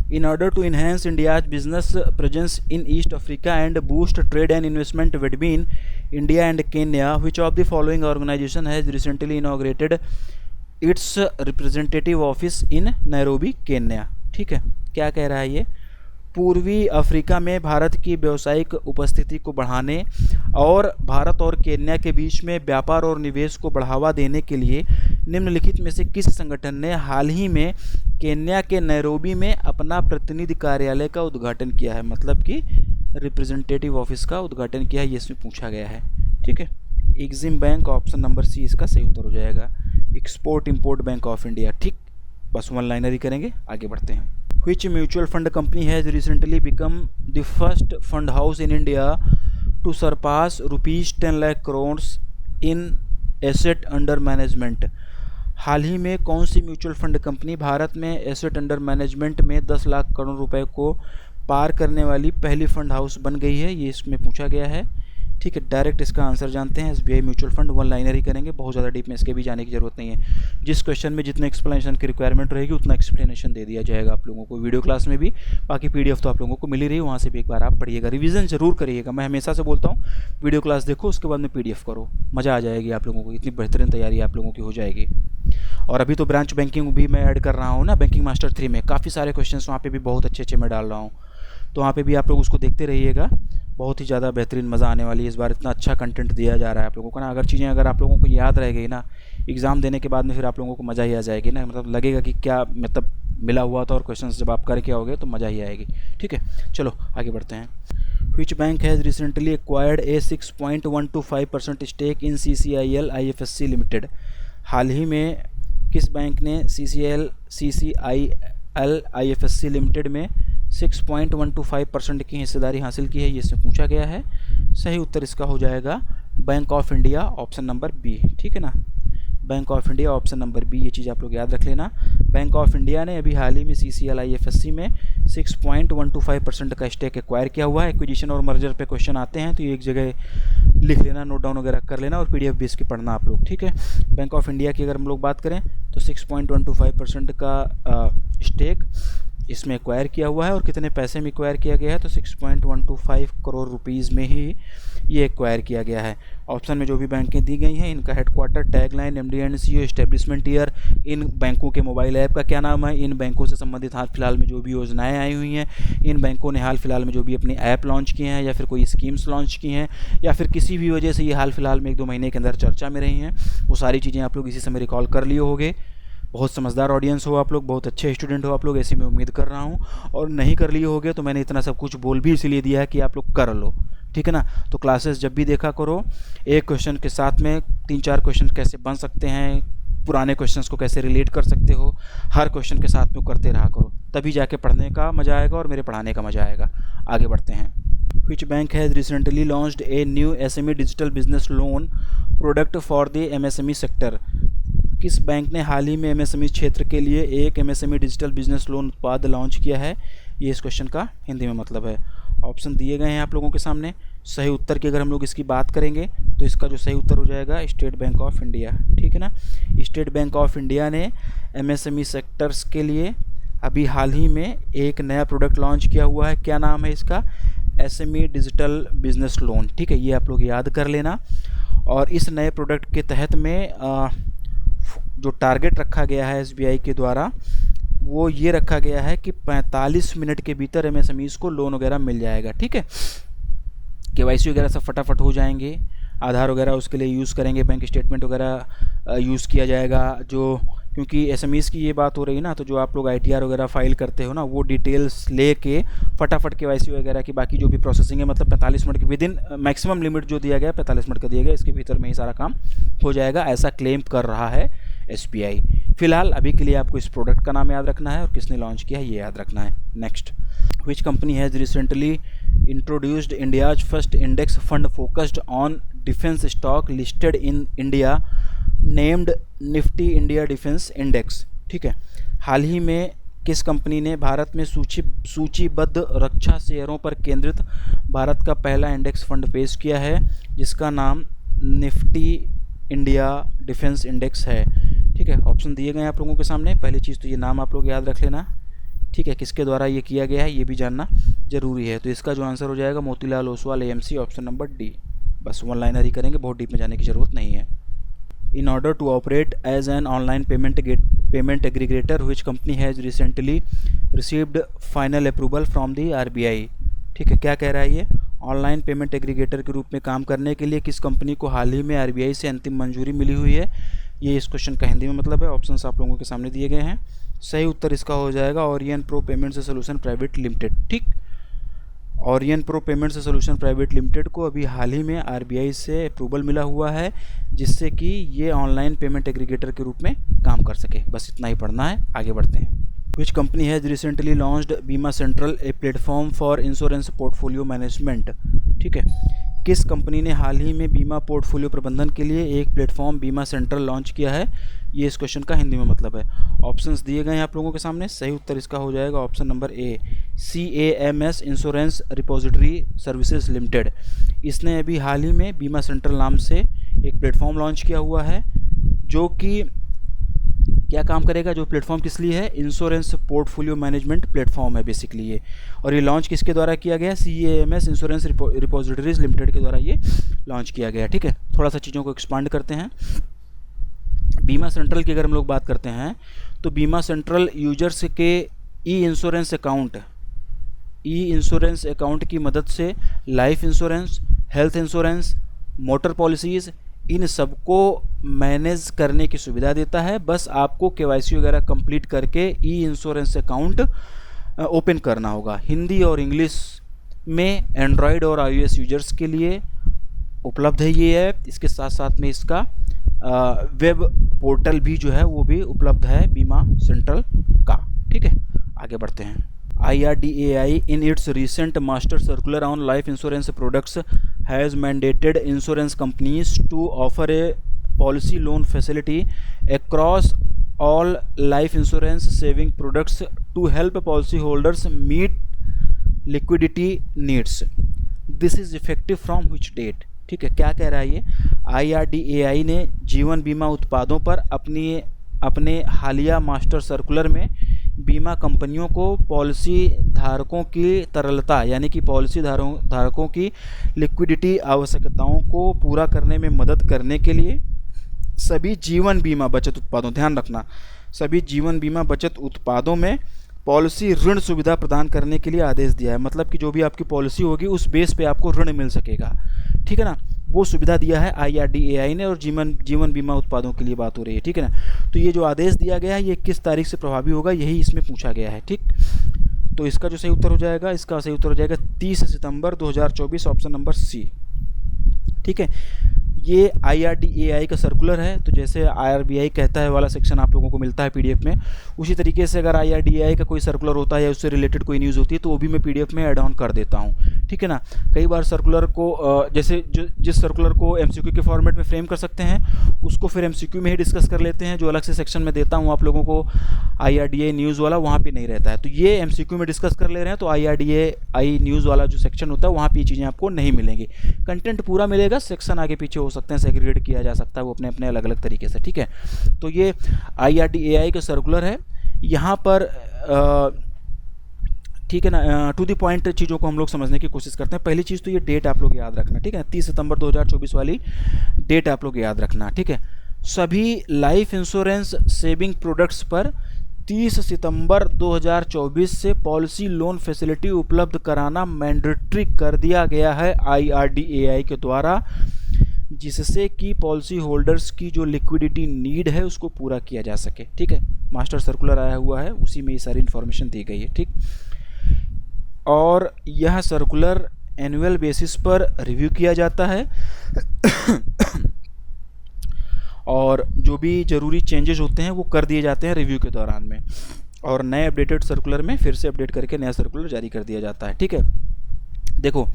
In order to enhance India's business presence in East Africa and boost trade and investment between India and Kenya, which of the following organization has recently inaugurated its representative office in Nairobi, Kenya? ठीक है, क्या कह रहा है ये? पूर्वी Africa में भारत की व्यावसायिक उपस्थिति को बढ़ाने और भारत और केन्या के बीच में व्यापार और निवेश को बढ़ावा देने के लिए निम्नलिखित में से किस संगठन ने हाल ही में केन्या के नैरोबी में अपना प्रतिनिधि कार्यालय का उद्घाटन किया है? मतलब कि रिप्रेजेंटेटिव ऑफिस का उद्घाटन किया है, ये इसमें पूछा गया है। ठीक है, Exim bank, option number C इसका सही उत्तर हो जाएगा। Export import bank of India. ठीक, बस वन लाइनर ही करेंगे, आगे बढ़ते हैं। Which mutual fund company has recently become the first fund house in India to surpass rupees 10 lakh crores in asset under management? हाल ही में कौन सी म्यूचुअल फंड कंपनी भारत में एसेट अंडर मैनेजमेंट में 10 लाख करोड़ रुपए को पार करने वाली पहली फंड हाउस बन गई है? ये इसमें पूछा गया है। ठीक है, डायरेक्ट इसका आंसर जानते हैं। SBI mutual fund, one liner ही करेंगे, बहुत ज़्यादा डीप में इसके भी जाने की ज़रूरत नहीं है। जिस क्वेश्चन में जितने एक्सप्लेनेशन की रिक्वायरमेंट रहेगी उतना एक्सप्लेनेशन दे दिया जाएगा आप लोगों को वीडियो क्लास में भी। बाकी पीडीएफ तो आप लोगों को मिल ही रही है, वहाँ से भी एक बार आप पढ़िएगा, रिवीजन जरूर करिएगा। मैं हमेशा से बोलता हूँ वीडियो क्लास देखो, उसके बाद में पीडीएफ करो, मज़ा आ जाएगी आप लोगों को, इतनी बेहतरीन तैयारी आप लोगों की हो जाएगी। और अभी तो ब्रांच बैंकिंग भी मैं ऐड कर रहा हूँ ना, बैंकिंग मास्टर 3 में काफ़ी सारे क्वेश्चन वहाँ पे भी बहुत अच्छे अच्छे मैं डाल रहा हूँ, तो वहाँ पे भी आप लोग उसको देखते रहिएगा। बहुत ही ज़्यादा बेहतरीन मज़ा आने वाली है इस बार, इतना अच्छा कंटेंट दिया जा रहा है आप लोगों को ना। अगर चीज़ें अगर आप लोगों को याद रह गई ना, एग्ज़ाम देने के बाद में फिर आप लोगों को मज़ा ही आ जाएगी ना, मतलब लगेगा कि क्या मतलब मिला हुआ था, और क्वेश्चन जब आप करके आओगे तो मज़ा ही आएगी। ठीक है, चलो आगे बढ़ते हैं। Which bank has recently acquired a 6.125% stake in CCIL IFSC limited? हाल ही में किस बैंक ने CCIL IFSC लिमिटेड में 6.125% की हिस्सेदारी हासिल की है? ये इसमें पूछा गया है। सही उत्तर इसका हो जाएगा bank of India, option number B. ठीक है ना, bank of India, option number B, ये चीज़ आप लोग याद रख लेना। बैंक ऑफ इंडिया ने अभी हाल ही में CCIL IFSC में 6.125% का स्टेक एक्वायर किया हुआ है। एक्विजिशन और मर्जर पे क्वेश्चन आते हैं तो ये एक जगह लिख लेना, नोट डाउन वगैरह कर लेना, और पीडीएफ भी इसकी पढ़ना आप लोग। ठीक है, बैंक ऑफ इंडिया की अगर हम लोग बात करें तो 6.125% का स्टेक इसमें एक्वायर किया हुआ है, और कितने पैसे में एक्वायर किया गया है तो 6.125 करोड़ रुपीज़ में ही ये एक्वायर किया गया है। ऑप्शन में जो भी बैंकें दी गई हैं, इनका headquarter, tagline, MD and CEO, establishment year, इन बैंकों के मोबाइल ऐप का क्या नाम है, इन बैंकों से संबंधित हाल फिलहाल में जो भी योजनाएं आई हुई हैं, इन बैंकों ने हाल फिलहाल में जो भी अपने ऐप लॉन्च किए हैं या फिर कोई स्कीम्स लॉन्च की हैं, या फिर किसी भी वजह से ये हाल फिलहाल में 1-2 महीने के अंदर चर्चा में रही हैं, वो सारी चीज़ें आप लोग इसी समय रिकॉल कर लिए होंगे। बहुत समझदार ऑडियंस हो आप लोग, बहुत अच्छे स्टूडेंट हो आप लोग, ऐसी मैं उम्मीद कर रहा हूँ। और नहीं कर लिए होगे तो मैंने इतना सब कुछ बोल भी इसीलिए दिया है कि आप लोग कर लो। ठीक है ना, तो क्लासेस जब भी देखा करो, एक क्वेश्चन के साथ में 3-4 क्वेश्चन कैसे बन सकते हैं, पुराने क्वेश्चंस को कैसे रिलेट कर सकते हो, हर क्वेश्चन के साथ में करते रहा करो, तभी जाके पढ़ने का मज़ा आएगा और मेरे पढ़ाने का मज़ा आएगा। आगे बढ़ते हैं। Which bank has recently launched a new SME digital business loan product for the MSME sector? किस बैंक ने हाल ही में MSME क्षेत्र के लिए एक MSME डिजिटल बिजनेस लोन उत्पाद लॉन्च किया है? ये इस क्वेश्चन का हिंदी में मतलब है। ऑप्शन दिए गए हैं आप लोगों के सामने। सही उत्तर की अगर हम लोग इसकी बात करेंगे तो इसका जो सही उत्तर हो जाएगा स्टेट बैंक ऑफ इंडिया। ठीक है ना, स्टेट बैंक ऑफ इंडिया ने MSME सेक्टर्स के लिए अभी हाल ही में एक नया प्रोडक्ट लॉन्च किया हुआ है। क्या नाम है इसका? SME digital business loan. ठीक है, ये आप लोग याद कर लेना। और इस नए प्रोडक्ट के तहत में जो टारगेट रखा गया है SBI के द्वारा, वो ये रखा गया है कि 45 मिनट के भीतर MSMEs को लोन वगैरह मिल जाएगा। ठीक है, KYC वगैरह सब फटाफट हो जाएंगे, आधार वगैरह उसके लिए यूज़ करेंगे, बैंक स्टेटमेंट वगैरह यूज़ किया जाएगा। जो क्योंकि SMEs की ये बात हो रही है ना, तो जो आप लोग ITR वगैरह फाइल करते हो ना, वो डिटेल्स लेके फटाफट KYC वगैरह की बाकी जो भी प्रोसेसिंग है, मतलब 45 मिनट के विदिन मैक्सिमम लिमिट जो दिया गया है 45 मिनट का दिया गया, इसके भीतर में ही सारा काम हो जाएगा, ऐसा क्लेम कर रहा है SBI। फिलहाल अभी के लिए आपको इस प्रोडक्ट का नाम याद रखना है और किसने लॉन्च किया है ये याद रखना है। Next, which company has recently introduced India's first index fund focused on defence stock listed in India named Nifty India defence index? ठीक है, हाल ही में किस कंपनी ने भारत में सूचीबद्ध रक्षा शेयरों पर केंद्रित भारत का पहला इंडेक्स फंड पेश किया है, जिसका नाम निफ्टी इंडिया डिफेंस इंडेक्स है? ठीक है, ऑप्शन दिए गए हैं आप लोगों के सामने। पहली चीज़ तो ये नाम आप लोग याद रख लेना। ठीक है, किसके द्वारा ये किया गया है ये भी जानना जरूरी है। तो इसका जो आंसर हो जाएगा Motilal Oswal AMC, option number D. बस वन लाइनर ही करेंगे, बहुत डीप में जाने की ज़रूरत नहीं है। In order to operate as an online payment aggregator, which company has recently received final approval from the RBI? ठीक है, क्या कह रहा है ये? ऑनलाइन पेमेंट एग्रीगेटर के रूप में काम करने के लिए किस कंपनी को हाल ही में RBI से अंतिम मंजूरी मिली हुई है? ये इस क्वेश्चन का हिंदी में मतलब है। ऑप्शंस आप लोगों के सामने दिए गए हैं। सही उत्तर इसका हो जाएगा Orion Pro payments solution private limited. ठीक, Orion Pro payments solution private limited को अभी हाल ही में RBI से अप्रूवल मिला हुआ है, जिससे कि ये ऑनलाइन पेमेंट एग्रीगेटर के रूप में काम कर सके। बस इतना ही पढ़ना है, आगे बढ़ते हैं। Which company has recently launched Bima Central, a platform for insurance portfolio management? ठीक है, किस कंपनी ने हाल ही में बीमा पोर्टफोलियो प्रबंधन के लिए एक प्लेटफॉर्म बीमा सेंट्रल लॉन्च किया है? ये इस क्वेश्चन का हिंदी में मतलब है। ऑप्शंस दिए गए हैं आप लोगों के सामने। सही उत्तर इसका हो जाएगा option number A, CAMS insurance repository services limited. इसने अभी हाल ही में बीमा सेंट्रल नाम से एक प्लेटफॉर्म लॉन्च किया हुआ है, जो कि क्या काम करेगा? जो प्लेटफॉर्म किस लिए है? इंश्योरेंस पोर्टफोलियो मैनेजमेंट प्लेटफॉर्म है बेसिकली ये। और ये लॉन्च किसके द्वारा किया गया? CAMS इंश्योरेंस रिपोजिटरीज लिमिटेड के द्वारा ये लॉन्च किया गया। ठीक है, थोड़ा सा चीज़ों को एक्सपांड करते हैं। बीमा सेंट्रल की अगर हम लोग बात करते हैं तो बीमा सेंट्रल यूजर्स के ई इंश्योरेंस अकाउंट की मदद से life insurance, health insurance, motor policies, इन सबको मैनेज करने की सुविधा देता है। बस आपको KYC वगैरह कंप्लीट करके ई इंश्योरेंस अकाउंट ओपन करना होगा। हिंदी और इंग्लिश में एंड्रॉयड और iOS यूजर्स के लिए उपलब्ध है ये ऐप। इसके साथ साथ में इसका वेब पोर्टल भी जो है वो भी उपलब्ध है बीमा सेंट्रल का। ठीक है, आगे बढ़ते हैं। IRDAI in its recent master circular on life insurance products has mandated insurance companies to offer a policy loan facility across all life insurance saving products to help policyholders meet liquidity needs. This is effective from which date? ठीक है, क्या कह रहा है ये? IRDAI ने जीवन बीमा उत्पादों पर अपने हालिया मास्टर सर्कुलर में बीमा कंपनियों को पॉलिसी धारकों की तरलता यानी कि पॉलिसी धारकों की लिक्विडिटी आवश्यकताओं को पूरा करने में मदद करने के लिए सभी जीवन बीमा बचत उत्पादों, ध्यान रखना, सभी जीवन बीमा बचत उत्पादों में पॉलिसी ऋण सुविधा प्रदान करने के लिए आदेश दिया है। मतलब कि जो भी आपकी पॉलिसी होगी उस बेस पे आपको ऋण मिल सकेगा। ठीक है ना, वो सुविधा दिया है IRDAI ने, और जीवन बीमा उत्पादों के लिए बात हो रही है। ठीक है ना, तो ये जो आदेश दिया गया है ये किस तारीख से प्रभावी होगा, यही इसमें पूछा गया है। ठीक, तो इसका जो सही उत्तर हो जाएगा, इसका सही उत्तर हो जाएगा 30 सितंबर 2024, ऑप्शन नंबर सी। ठीक है, ये IRDAI का सर्कुलर है। तो जैसे RBI कहता है वाला सेक्शन आप लोगों को मिलता है PDF में, उसी तरीके से अगर IRDAI का कोई सर्कुलर होता है या उससे रिलेटेड कोई न्यूज़ होती है तो वो भी मैं PDF में ऐड ऑन कर देता हूँ। ठीक है ना, कई बार सर्कुलर को जैसे जिस सर्कुलर को MCQ के फॉर्मेट में फ्रेम कर सकते हैं उसको फिर MCQ में ही डिस्कस कर लेते हैं। जो अलग से सेक्शन में देता हूँ आप लोगों को IRDAI न्यूज़ वाला, वहाँ पे नहीं रहता है। तो ये MCQ में डिस्कस कर ले रहे हैं, तो IRDAI न्यूज़ वाला जो सेक्शन होता है वहाँ पे ये चीज़ें आपको नहीं मिलेंगी। कंटेंट पूरा मिलेगा, सेक्शन आगे पीछे हो सकते हैं, सेग्रीगेट किया जा सकता है वो अपने अपने अलग अलग तरीके से। ठीक है, तो ये IRDAI का सर्कुलर है। यहाँ पर ठीक है ना, टू द पॉइंट चीज़ों को हम लोग समझने की कोशिश करते हैं। पहली चीज़ तो ये डेट आप लोग याद रखना। ठीक है, 30 सितंबर 2024 वाली डेट आप लोग याद रखना। ठीक है, सभी लाइफ इंश्योरेंस सेविंग प्रोडक्ट्स पर 30 सितंबर 2024 से पॉलिसी लोन फैसिलिटी उपलब्ध कराना मैंडेटरी कर दिया गया है IRDAI के द्वारा, जिससे कि पॉलिसी होल्डर्स की जो लिक्विडिटी नीड है उसको पूरा किया जा सके। ठीक है, मास्टर सर्कुलर आया हुआ है, उसी में ये सारी इन्फॉर्मेशन दी गई है। ठीक, और यह सर्कुलर एनुअल बेसिस पर रिव्यू किया जाता है और जो भी ज़रूरी चेंजेस होते हैं वो कर दिए जाते हैं रिव्यू के दौरान में, और नए अपडेटेड सर्कुलर में फिर से अपडेट करके नया सर्कुलर जारी कर दिया जाता है। ठीक है, देखो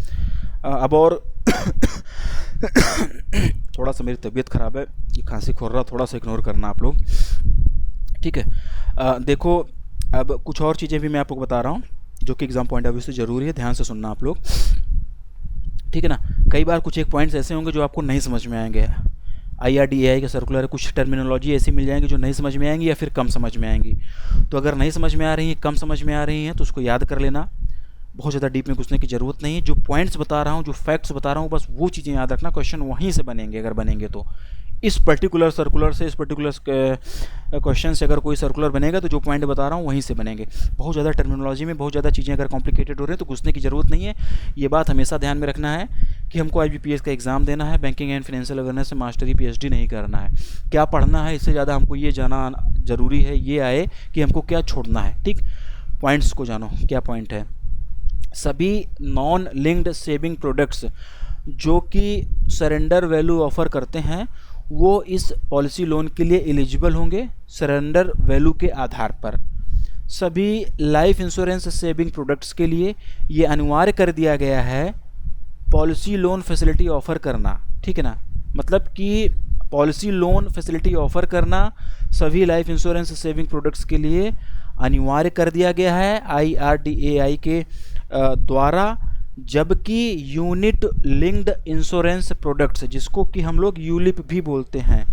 अब और थोड़ा सा मेरी तबीयत ख़राब है, ये खांसी खोर रहा, थोड़ा सा इग्नोर करना आप लोग। ठीक है, देखो अब कुछ और चीज़ें भी मैं आपको बता रहा हूँ जो कि एग्ज़ाम पॉइंट ऑफ व्यू से ज़रूरी है, ध्यान से सुनना आप लोग। ठीक है ना, कई बार कुछ एक पॉइंट्स ऐसे होंगे जो आपको नहीं समझ में आएंगे। IRDAI का सर्कुलर है, कुछ टर्मिनोलॉजी ऐसी मिल जाएंगी जो नहीं समझ में आएंगी या फिर कम समझ में आएंगी। तो अगर नहीं समझ में आ रही हैं, कम समझ में आ रही हैं, तो उसको याद कर लेना, बहुत ज़्यादा डीप में घुसने की ज़रूरत नहीं है। जो पॉइंट्स बता रहा हूँ, जो फैक्ट्स बता रहा हूँ, बस वो चीज़ें याद रखना, क्वेश्चन वहीं से बनेंगे अगर बनेंगे तो। इस पर्टिकुलर सर्कुलर से, इस पर्टिकुलर क्वेश्चन से अगर कोई सर्कुलर बनेगा तो जो पॉइंट बता रहा हूँ वहीं से बनेंगे। बहुत ज़्यादा टर्मिनोलॉजी में बहुत ज़्यादा चीज़ें अगर कॉम्प्लिकेटेड हो रही हैं तो घुसने की ज़रूरत नहीं है। ये बात हमेशा ध्यान में रखना है कि हमको IBPS का एग्ज़ाम देना है, बैंकिंग एंड फाइनेंशियल अवेयरनेस से मास्टरी PhD नहीं करना है। क्या पढ़ना है, इससे ज़्यादा हमको ये जाना ज़रूरी है, ये आए कि हमको क्या छोड़ना है। ठीक, पॉइंट्स को जानो, क्या पॉइंट है। सभी नॉन लिंक्ड सेविंग प्रोडक्ट्स जो कि सरेंडर वैल्यू ऑफ़र करते हैं वो इस पॉलिसी लोन के लिए एलिजिबल होंगे सरेंडर वैल्यू के आधार पर। सभी लाइफ इंश्योरेंस सेविंग प्रोडक्ट्स के लिए ये अनिवार्य कर दिया गया है पॉलिसी लोन फैसिलिटी ऑफ़र करना। ठीक है ना, मतलब कि पॉलिसी लोन फैसिलिटी ऑफ़र करना सभी लाइफ इंश्योरेंस सेविंग प्रोडक्ट्स के लिए अनिवार्य कर दिया गया है IRDAI के द्वारा। जबकि यूनिट लिंक्ड इंश्योरेंस प्रोडक्ट्स, जिसको कि हम लोग यूलिप भी बोलते हैं,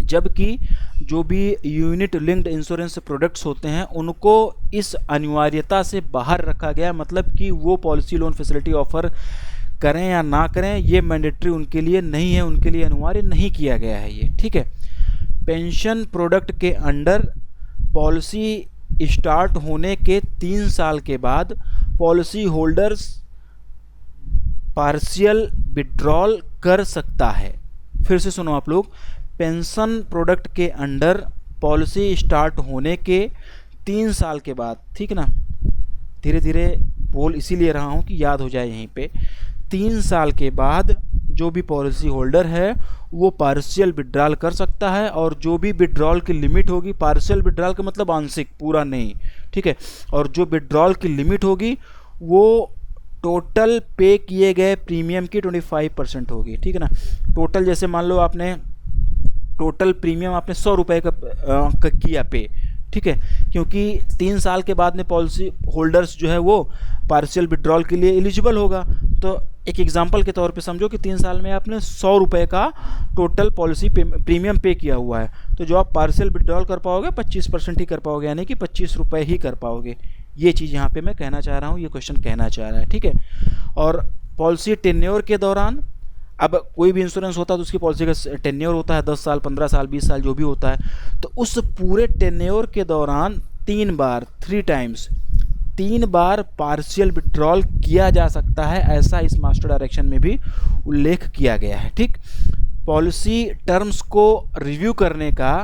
जबकि जो भी यूनिट लिंक्ड इंश्योरेंस प्रोडक्ट्स होते हैं उनको इस अनिवार्यता से बाहर रखा गया। मतलब कि वो पॉलिसी लोन फैसिलिटी ऑफ़र करें या ना करें, ये मैंडेटरी उनके लिए नहीं है, उनके लिए अनिवार्य नहीं किया गया है ये। ठीक है, पेंशन प्रोडक्ट के अंडर पॉलिसी स्टार्ट होने के 3 साल के बाद पॉलिसी होल्डर्स पार्शियल विड्रॉल कर सकता है। फिर से सुनो आप लोग, पेंशन प्रोडक्ट के अंडर पॉलिसी स्टार्ट होने के 3 साल के बाद, ठीक ना, धीरे धीरे बोल इसीलिए रहा हूँ कि याद हो जाए यहीं पे, 3 साल के बाद जो भी पॉलिसी होल्डर है वो पार्शियल विड्रॉल कर सकता है। और जो भी विड्रॉल की लिमिट होगी, पार्शियल विड्रॉल का मतलब आंशिक, पूरा नहीं, ठीक है, और जो विड्रॉल की लिमिट होगी वो टोटल पे किए गए प्रीमियम की 25% होगी। ठीक है ना, टोटल जैसे मान लो आपने टोटल प्रीमियम आपने 100 रुपये का किया पे, ठीक है, क्योंकि 3 साल के बाद में पॉलिसी होल्डर्स जो है वो पार्शियल विड्रॉल के लिए एलिजिबल होगा। तो एक एग्जांपल के तौर पे समझो कि 3 साल में आपने 100 रुपये का टोटल पॉलिसी प्रीमियम पे किया हुआ है, तो जो आप पार्शियल विड्रॉल कर पाओगे 25% ही कर पाओगे, यानी कि 25 रुपये ही कर पाओगे। ये चीज़ यहाँ पे मैं कहना चाह रहा हूँ, ये क्वेश्चन कहना चाह रहा है। ठीक है, और पॉलिसी टेन्योर के दौरान, अब कोई भी इंश्योरेंस होता है तो उसकी पॉलिसी का टेन्योर होता है 10 साल, 15 साल, 20 साल, जो भी होता है, तो उस पूरे टेन्योर के दौरान 3 बार 3 बार पार्शियल विड्रॉल किया जा सकता है, ऐसा इस मास्टर डायरेक्शन में भी उल्लेख किया गया है। ठीक, पॉलिसी टर्म्स को रिव्यू करने का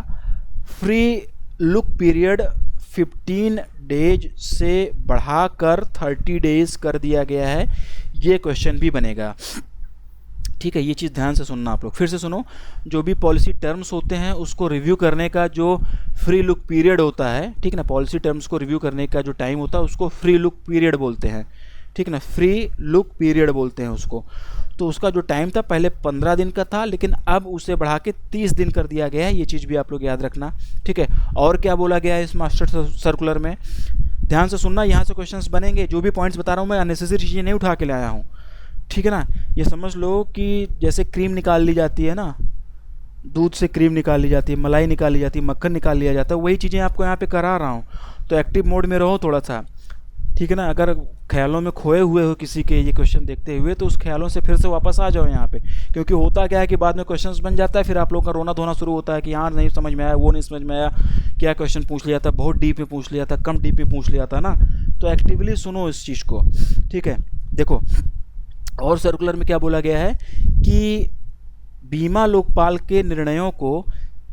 फ्री लुक पीरियड 15 डेज से बढ़ाकर 30 डेज कर दिया गया है। ये क्वेश्चन भी बनेगा। ठीक है, ये चीज़ ध्यान से सुनना आप लोग। फिर से सुनो, जो भी पॉलिसी टर्म्स होते हैं उसको रिव्यू करने का जो फ्री लुक पीरियड होता है, ठीक ना, पॉलिसी टर्म्स को रिव्यू करने का जो टाइम होता है उसको फ्री लुक पीरियड बोलते हैं। ठीक ना, फ्री लुक पीरियड बोलते हैं उसको। तो उसका जो टाइम था पहले 15 दिन का था, लेकिन अब उसे बढ़ा के 30 दिन कर दिया गया है। ये चीज़ भी आप लोग याद रखना। ठीक है, और क्या बोला गया है इस मास्टर सर्कुलर में, ध्यान से सुनना, यहाँ से क्वेश्चंस बनेंगे। जो भी पॉइंट्स बता रहा हूँ मैं अननेसेसरी चीज़ें नहीं उठा के लाया हूँ। ठीक है ना, ये समझ लो कि जैसे क्रीम निकाल ली जाती है ना, दूध से क्रीम निकाल ली जाती है, मलाई निकाल ली जाती है, मक्खन निकाल लिया जाता है, वही चीज़ें आपको यहाँ पे करा रहा हूँ। तो एक्टिव मोड में रहो थोड़ा सा, ठीक है ना। अगर ख्यालों में खोए हुए हो किसी के ये क्वेश्चन देखते हुए, तो उस ख्यालों से फिर से वापस आ जाओ यहाँ पे, क्योंकि होता क्या है कि बाद में क्वेश्चंस बन जाता है, फिर आप लोगों का रोना धोना शुरू होता है कि यार नहीं समझ में आया, वो नहीं समझ में आया, क्या क्वेश्चन पूछ लिया था, बहुत डीप में पूछ लिया था, कम डीप में पूछ लिया था ना। तो एक्टिवली सुनो इस चीज़ को। ठीक है, देखो, और सर्कुलर में क्या बोला गया है कि बीमा लोकपाल के निर्णयों को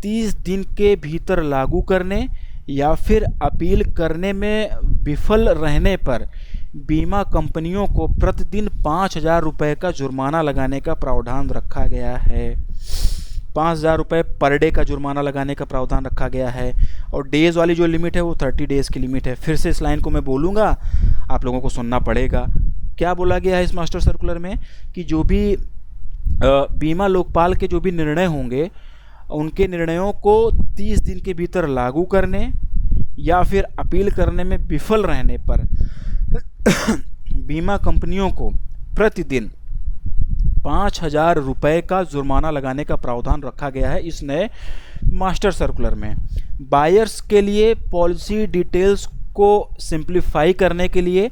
30 दिन के भीतर लागू करने या फिर अपील करने में विफल रहने पर बीमा कंपनियों को प्रतिदिन 5,000 रुपये का जुर्माना लगाने का प्रावधान रखा गया है। 5,000 रुपये पर डे का जुर्माना लगाने का प्रावधान रखा गया है। और डेज़ वाली जो लिमिट है वो 30 डेज़ की लिमिट है। फिर से इस लाइन को मैं बोलूँगा, आप लोगों को सुनना पड़ेगा। क्या बोला गया है इस मास्टर सर्कुलर में कि जो भी बीमा लोकपाल के जो भी निर्णय होंगे, उनके निर्णयों को 30 दिन के भीतर लागू करने या फिर अपील करने में विफल रहने पर बीमा कंपनियों को प्रतिदिन 5,000 रुपये का जुर्माना लगाने का प्रावधान रखा गया है इस नए मास्टर सर्कुलर में। बायर्स के लिए पॉलिसी डिटेल्स को सिंप्लीफाई करने के लिए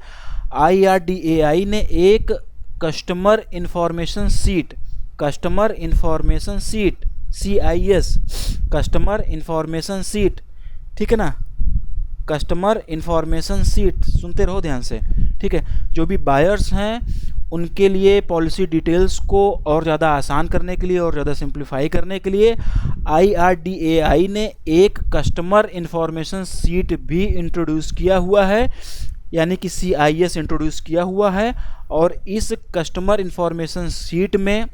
IRDAI ने एक customer information seat CIS customer information seat, ठीक है ना, कस्टमर इंफॉर्मेशन सीट, सुनते रहो ध्यान से, ठीक है। जो भी बायर्स हैं उनके लिए पॉलिसी डिटेल्स को और ज़्यादा आसान करने के लिए और ज़्यादा सिंप्लीफाई करने के लिए IRDAI ने एक कस्टमर इंफॉर्मेशन सीट भी इंट्रोड्यूस किया हुआ है, यानी कि CIS इंट्रोड्यूस किया हुआ है। और इस कस्टमर इंफॉर्मेशन सीट में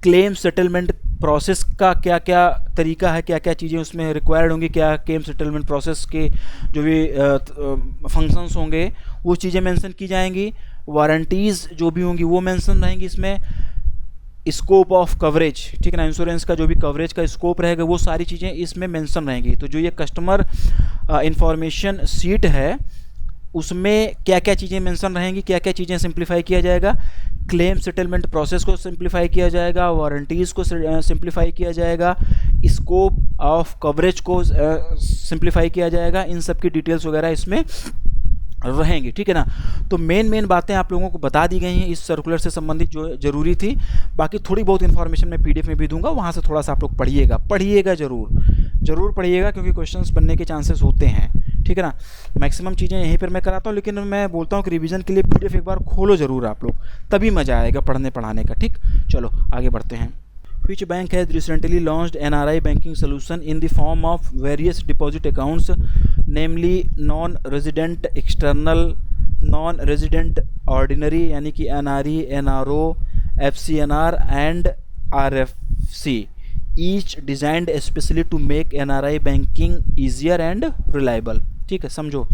क्लेम सेटलमेंट प्रोसेस का क्या क्या तरीका है, क्या क्या चीज़ें उसमें रिक्वायर्ड होंगी, क्या क्लेम सेटलमेंट प्रोसेस के जो भी फंक्शंस होंगे वो चीज़ें मेंशन की जाएंगी। वारंटीज़ जो भी होंगी वो मेंशन रहेंगी इसमें। स्कोप ऑफ कवरेज, ठीक है ना, इंश्योरेंस का जो भी कवरेज का स्कोप रहेगा वो सारी चीज़ें इसमें मेंशन रहेंगी। तो जो ये कस्टमर इंफॉर्मेशन सीट है उसमें क्या क्या चीज़ें मेंशन रहेंगी, क्या क्या चीज़ें सिंप्लीफाई किया जाएगा, क्लेम सेटलमेंट प्रोसेस को सिंप्लीफाई किया जाएगा, वारंटीज़ को सिंप्लीफाई किया जाएगा, स्कोप ऑफ कवरेज को सिंप्लीफाई किया जाएगा, इन सब की डिटेल्स वगैरह इसमें रहेंगी, ठीक है ना। तो मेन बातें आप लोगों को बता दी गई हैं इस सर्कुलर से संबंधित जो जरूरी थी। बाकी थोड़ी बहुत इन्फॉर्मेशन मैं PDF में भी दूंगा, वहाँ से थोड़ा सा आप लोग पढ़िएगा ज़रूर पढ़िएगा, क्योंकि क्वेश्चंस बनने के चांसेस होते हैं, ठीक है ना। मैक्सिमम चीज़ें यहीं पर मैं कराता हूँ, लेकिन मैं बोलता हूँ कि रिवीजन के लिए PDF एक बार खोलो ज़रूर आप लोग, तभी मज़ा आएगा पढ़ाने का, ठीक। चलो आगे बढ़ते हैं। Which bank has recently launched NRI banking solution in the form of various deposit accounts, namely non-resident external, non-resident ordinary यानी कि NRE, NRO, FCNR and RFC, each designed especially to make NRI banking easier and reliable। ठीक है, समझो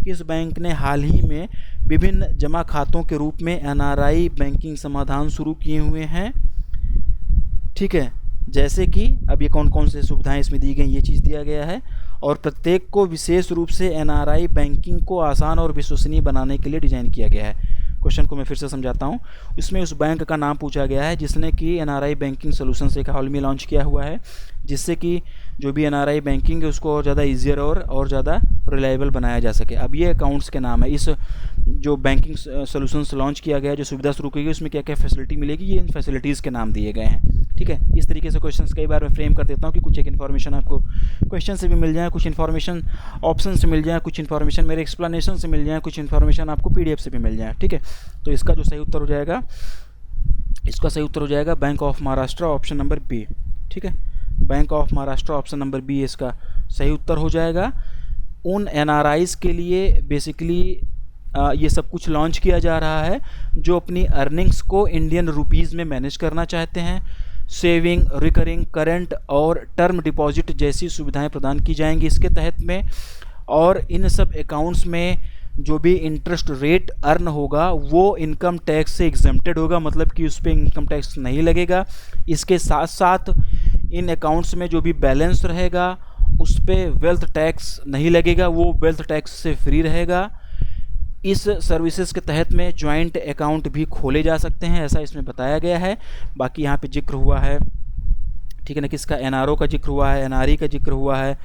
किस bank ने हाल ही में विभिन्न जमा खातों के रूप में NRI बैंकिंग समाधान शुरू किए हुए हैं, ठीक है। जैसे कि अब ये कौन कौन से सुविधाएं इसमें दी गई, ये चीज़ दिया गया है, और प्रत्येक को विशेष रूप से NRI बैंकिंग को आसान और विश्वसनीय बनाने के लिए डिज़ाइन किया गया है। क्वेश्चन को मैं फिर से समझाता हूँ। इसमें उस बैंक का नाम पूछा गया है जिसने कि NRI बैंकिंग सोल्यूशन एक हाल में लॉन्च किया हुआ है, जिससे कि जो भी NRI बैंकिंग है उसको और ज़्यादा ईजियर और ज़्यादा रिलायबल बनाया जा सके। अब ये अकाउंट्स के नाम है, इस जो बैंकिंग सोल्यूशंस लॉन्च किया गया है, जो सुविधा शुरू की गई, उसमें क्या क्या फैसिलिटी मिलेगी, ये इन फैसिलिटीज़ के नाम दिए गए हैं, ठीक है। इस तरीके से क्वेश्चंस कई बार मैं फ्रेम कर देता हूँ कि कुछ एक इन्फॉर्मेशन आपको क्वेश्चन से भी मिल जाए, कुछ इन्फॉर्मेशन ऑप्शन से मिल जाए, कुछ इन्फॉर्मेशन मेरे एक्सप्लेनेशन से मिल जाए, कुछ इन्फॉर्मेशन आपको PDF से भी मिल जाए, ठीक है। तो इसका जो सही उत्तर हो जाएगा, इसका सही उत्तर हो जाएगा bank of Maharashtra, option number B, ठीक है। Bank of Maharashtra option number B इसका सही उत्तर हो जाएगा। उन NRIs के लिए बेसिकली ये सब कुछ लॉन्च किया जा रहा है जो अपनी अर्निंग्स को इंडियन रुपीज़ में मैनेज करना चाहते हैं। सेविंग, रिकरिंग, करंट और टर्म डिपॉजिट जैसी सुविधाएं प्रदान की जाएंगी इसके तहत में, और इन सब अकाउंट्स में जो भी इंटरेस्ट रेट अर्न होगा वो इनकम टैक्स से एग्जम्प्टेड होगा, मतलब कि उस पर इनकम टैक्स नहीं लगेगा। इसके साथ साथ इन अकाउंट्स में जो भी बैलेंस रहेगा उस पर वेल्थ टैक्स नहीं लगेगा, वो वेल्थ टैक्स से फ्री रहेगा। इस सर्विसेज के तहत में जॉइंट अकाउंट भी खोले जा सकते हैं, ऐसा इसमें बताया गया है। बाकी यहाँ पे जिक्र हुआ है, ठीक है ना, किसका, NRO का जिक्र हुआ है, NRE का जिक्र हुआ है,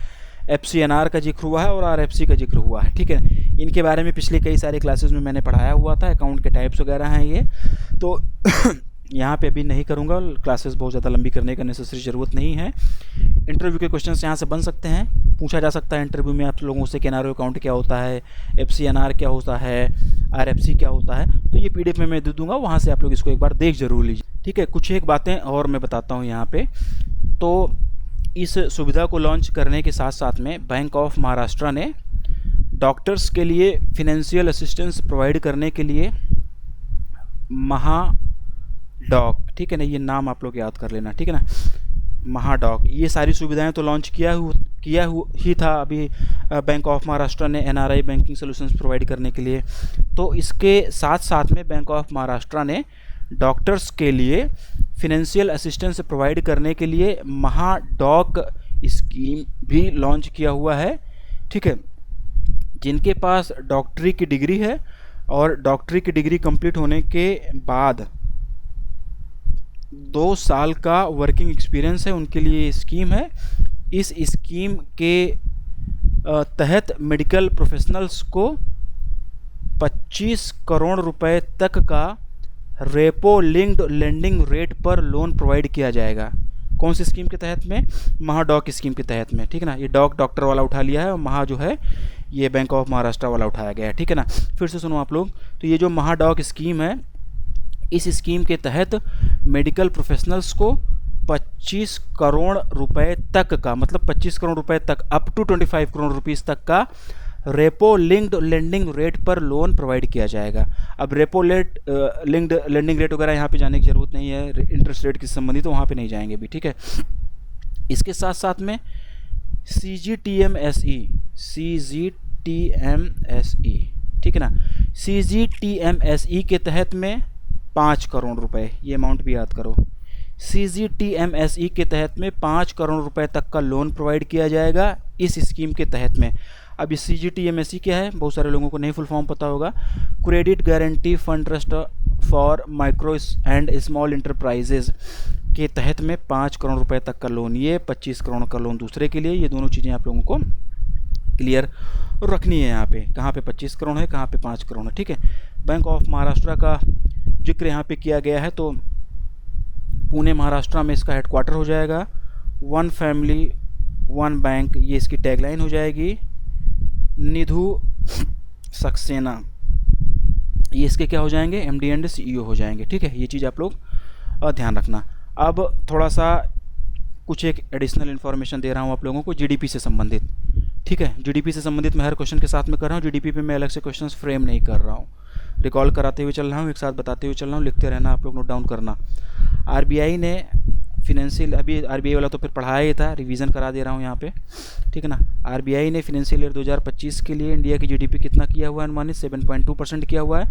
FCNR का जिक्र हुआ है और RFC का जिक्र हुआ है, ठीक है। इनके बारे में पिछले कई सारे क्लासेस में मैंने पढ़ाया हुआ था, अकाउंट के टाइप्स वगैरह हैं ये, तो यहाँ पे अभी नहीं करूँगा, क्लासेस बहुत ज़्यादा लंबी करने का नेसेसरी ज़रूरत नहीं है। इंटरव्यू के क्वेश्चंस यहाँ से बन सकते हैं, पूछा जा सकता है इंटरव्यू में आप लोगों से कि NRO अकाउंट क्या होता है, FCNR क्या होता है, RFC क्या होता है, तो ये PDF में मैं दे दूँगा, वहाँ से आप लोग इसको एक बार देख जरूर लीजिए, ठीक है। कुछ एक बातें और मैं बताता हूँ यहाँ पे। तो इस सुविधा को लॉन्च करने के साथ साथ में बैंक ऑफ महाराष्ट्र ने डॉक्टर्स के लिए फिनेंशियल असिस्टेंस प्रोवाइड करने के लिए महाडॉक, ठीक है ना, ये नाम आप लोग याद कर लेना, ठीक है ना, महाडॉक, ये सारी सुविधाएं तो लॉन्च किया ही था अभी बैंक ऑफ महाराष्ट्र ने NRI बैंकिंग सॉल्यूशंस प्रोवाइड करने के लिए। तो इसके साथ साथ में बैंक ऑफ महाराष्ट्र ने डॉक्टर्स के लिए फिनेंशियल असिस्टेंस प्रोवाइड करने के लिए महाडॉक स्कीम भी लॉन्च किया हुआ है, ठीक है। जिनके पास डॉक्टरी की डिग्री है और डॉक्टरी की डिग्री कंप्लीट होने के बाद 2 साल का वर्किंग एक्सपीरियंस है उनके लिए स्कीम है। इस स्कीम के तहत मेडिकल प्रोफेशनल्स को 25 करोड़ रुपए तक का रेपो लिंक्ड लेंडिंग रेट पर लोन प्रोवाइड किया जाएगा। कौन सी स्कीम के तहत में? महाडॉक स्कीम के तहत में, ठीक है ना। ये डॉक्टर वाला उठा लिया है और महा जो है ये बैंक ऑफ महाराष्ट्र वाला उठाया गया है, ठीक है ना। फिर से सुनो आप लोग, तो ये जो महाडॉक स्कीम है, इस स्कीम के तहत मेडिकल प्रोफेशनल्स को 25 करोड़ रुपए तक का, मतलब 25 करोड़ रुपए तक, अप टू 25 करोड़ रुपीस तक का रेपो लिंक्ड लेंडिंग रेट पर लोन प्रोवाइड किया जाएगा। अब रेपो लिंक्ड लेंडिंग रेट वगैरह यहाँ पे जाने की ज़रूरत नहीं है, इंटरेस्ट रेट के संबंधित, तो वहाँ पे नहीं जाएंगे भी, ठीक है। इसके साथ साथ में CGTMSE, ठीक है ना, CGTMSE के तहत में 5 करोड़ रुपए, ये अमाउंट भी याद करो। CGTMSE के तहत में 5 करोड़ रुपए तक का लोन प्रोवाइड किया जाएगा इस स्कीम के तहत में। अब ये CGTMSE क्या है, बहुत सारे लोगों को नहीं फुल फॉर्म पता होगा। Credit guarantee fund trust for micro and small enterprises के तहत में 5 करोड़ रुपए तक का लोन, ये 25 करोड़ का लोन दूसरे के लिए। ये दोनों चीज़ें आप लोगों को क्लियर रखनी है यहाँ पे, कहाँ पे 25 करोड़ है, कहाँ पे 5 करोड़ है, ठीक है। बैंक ऑफ महाराष्ट्र का जिक्र यहाँ पे किया गया है, तो पुणे महाराष्ट्र में इसका हेडक्वार्टर हो जाएगा। 1 फैमिली 1 बैंक, ये इसकी टैगलाइन हो जाएगी। निधु सक्सेना, ये इसके क्या हो जाएंगे, MD एंड CEO हो जाएंगे, ठीक है। ये चीज़ आप लोग ध्यान रखना। अब थोड़ा सा कुछ एक एडिशनल इन्फॉर्मेशन दे रहा हूँ आप लोगों को GDP से संबंधित, ठीक है। GDP से संबंधित मैं हर क्वेश्चन के साथ में कर रहा हूँ, GDP पे मैं अलग से क्वेश्चन फ्रेम नहीं कर रहा हूँ, रिकॉल कराते हुए चल रहा हूँ, एक साथ बताते हुए चल रहा हूँ, लिखते रहना आप लोग, नोट डाउन करना। RBI ने फिनेंशियल, अभी RBI वाला तो फिर पढ़ाया ही था, रिवीजन करा दे रहा हूँ यहाँ पे, ठीक है ना। RBI ने फिनेंशियल ईयर 2025 के लिए इंडिया की GDP कितना किया हुआ है, अनुमानित 7.2% किया हुआ है।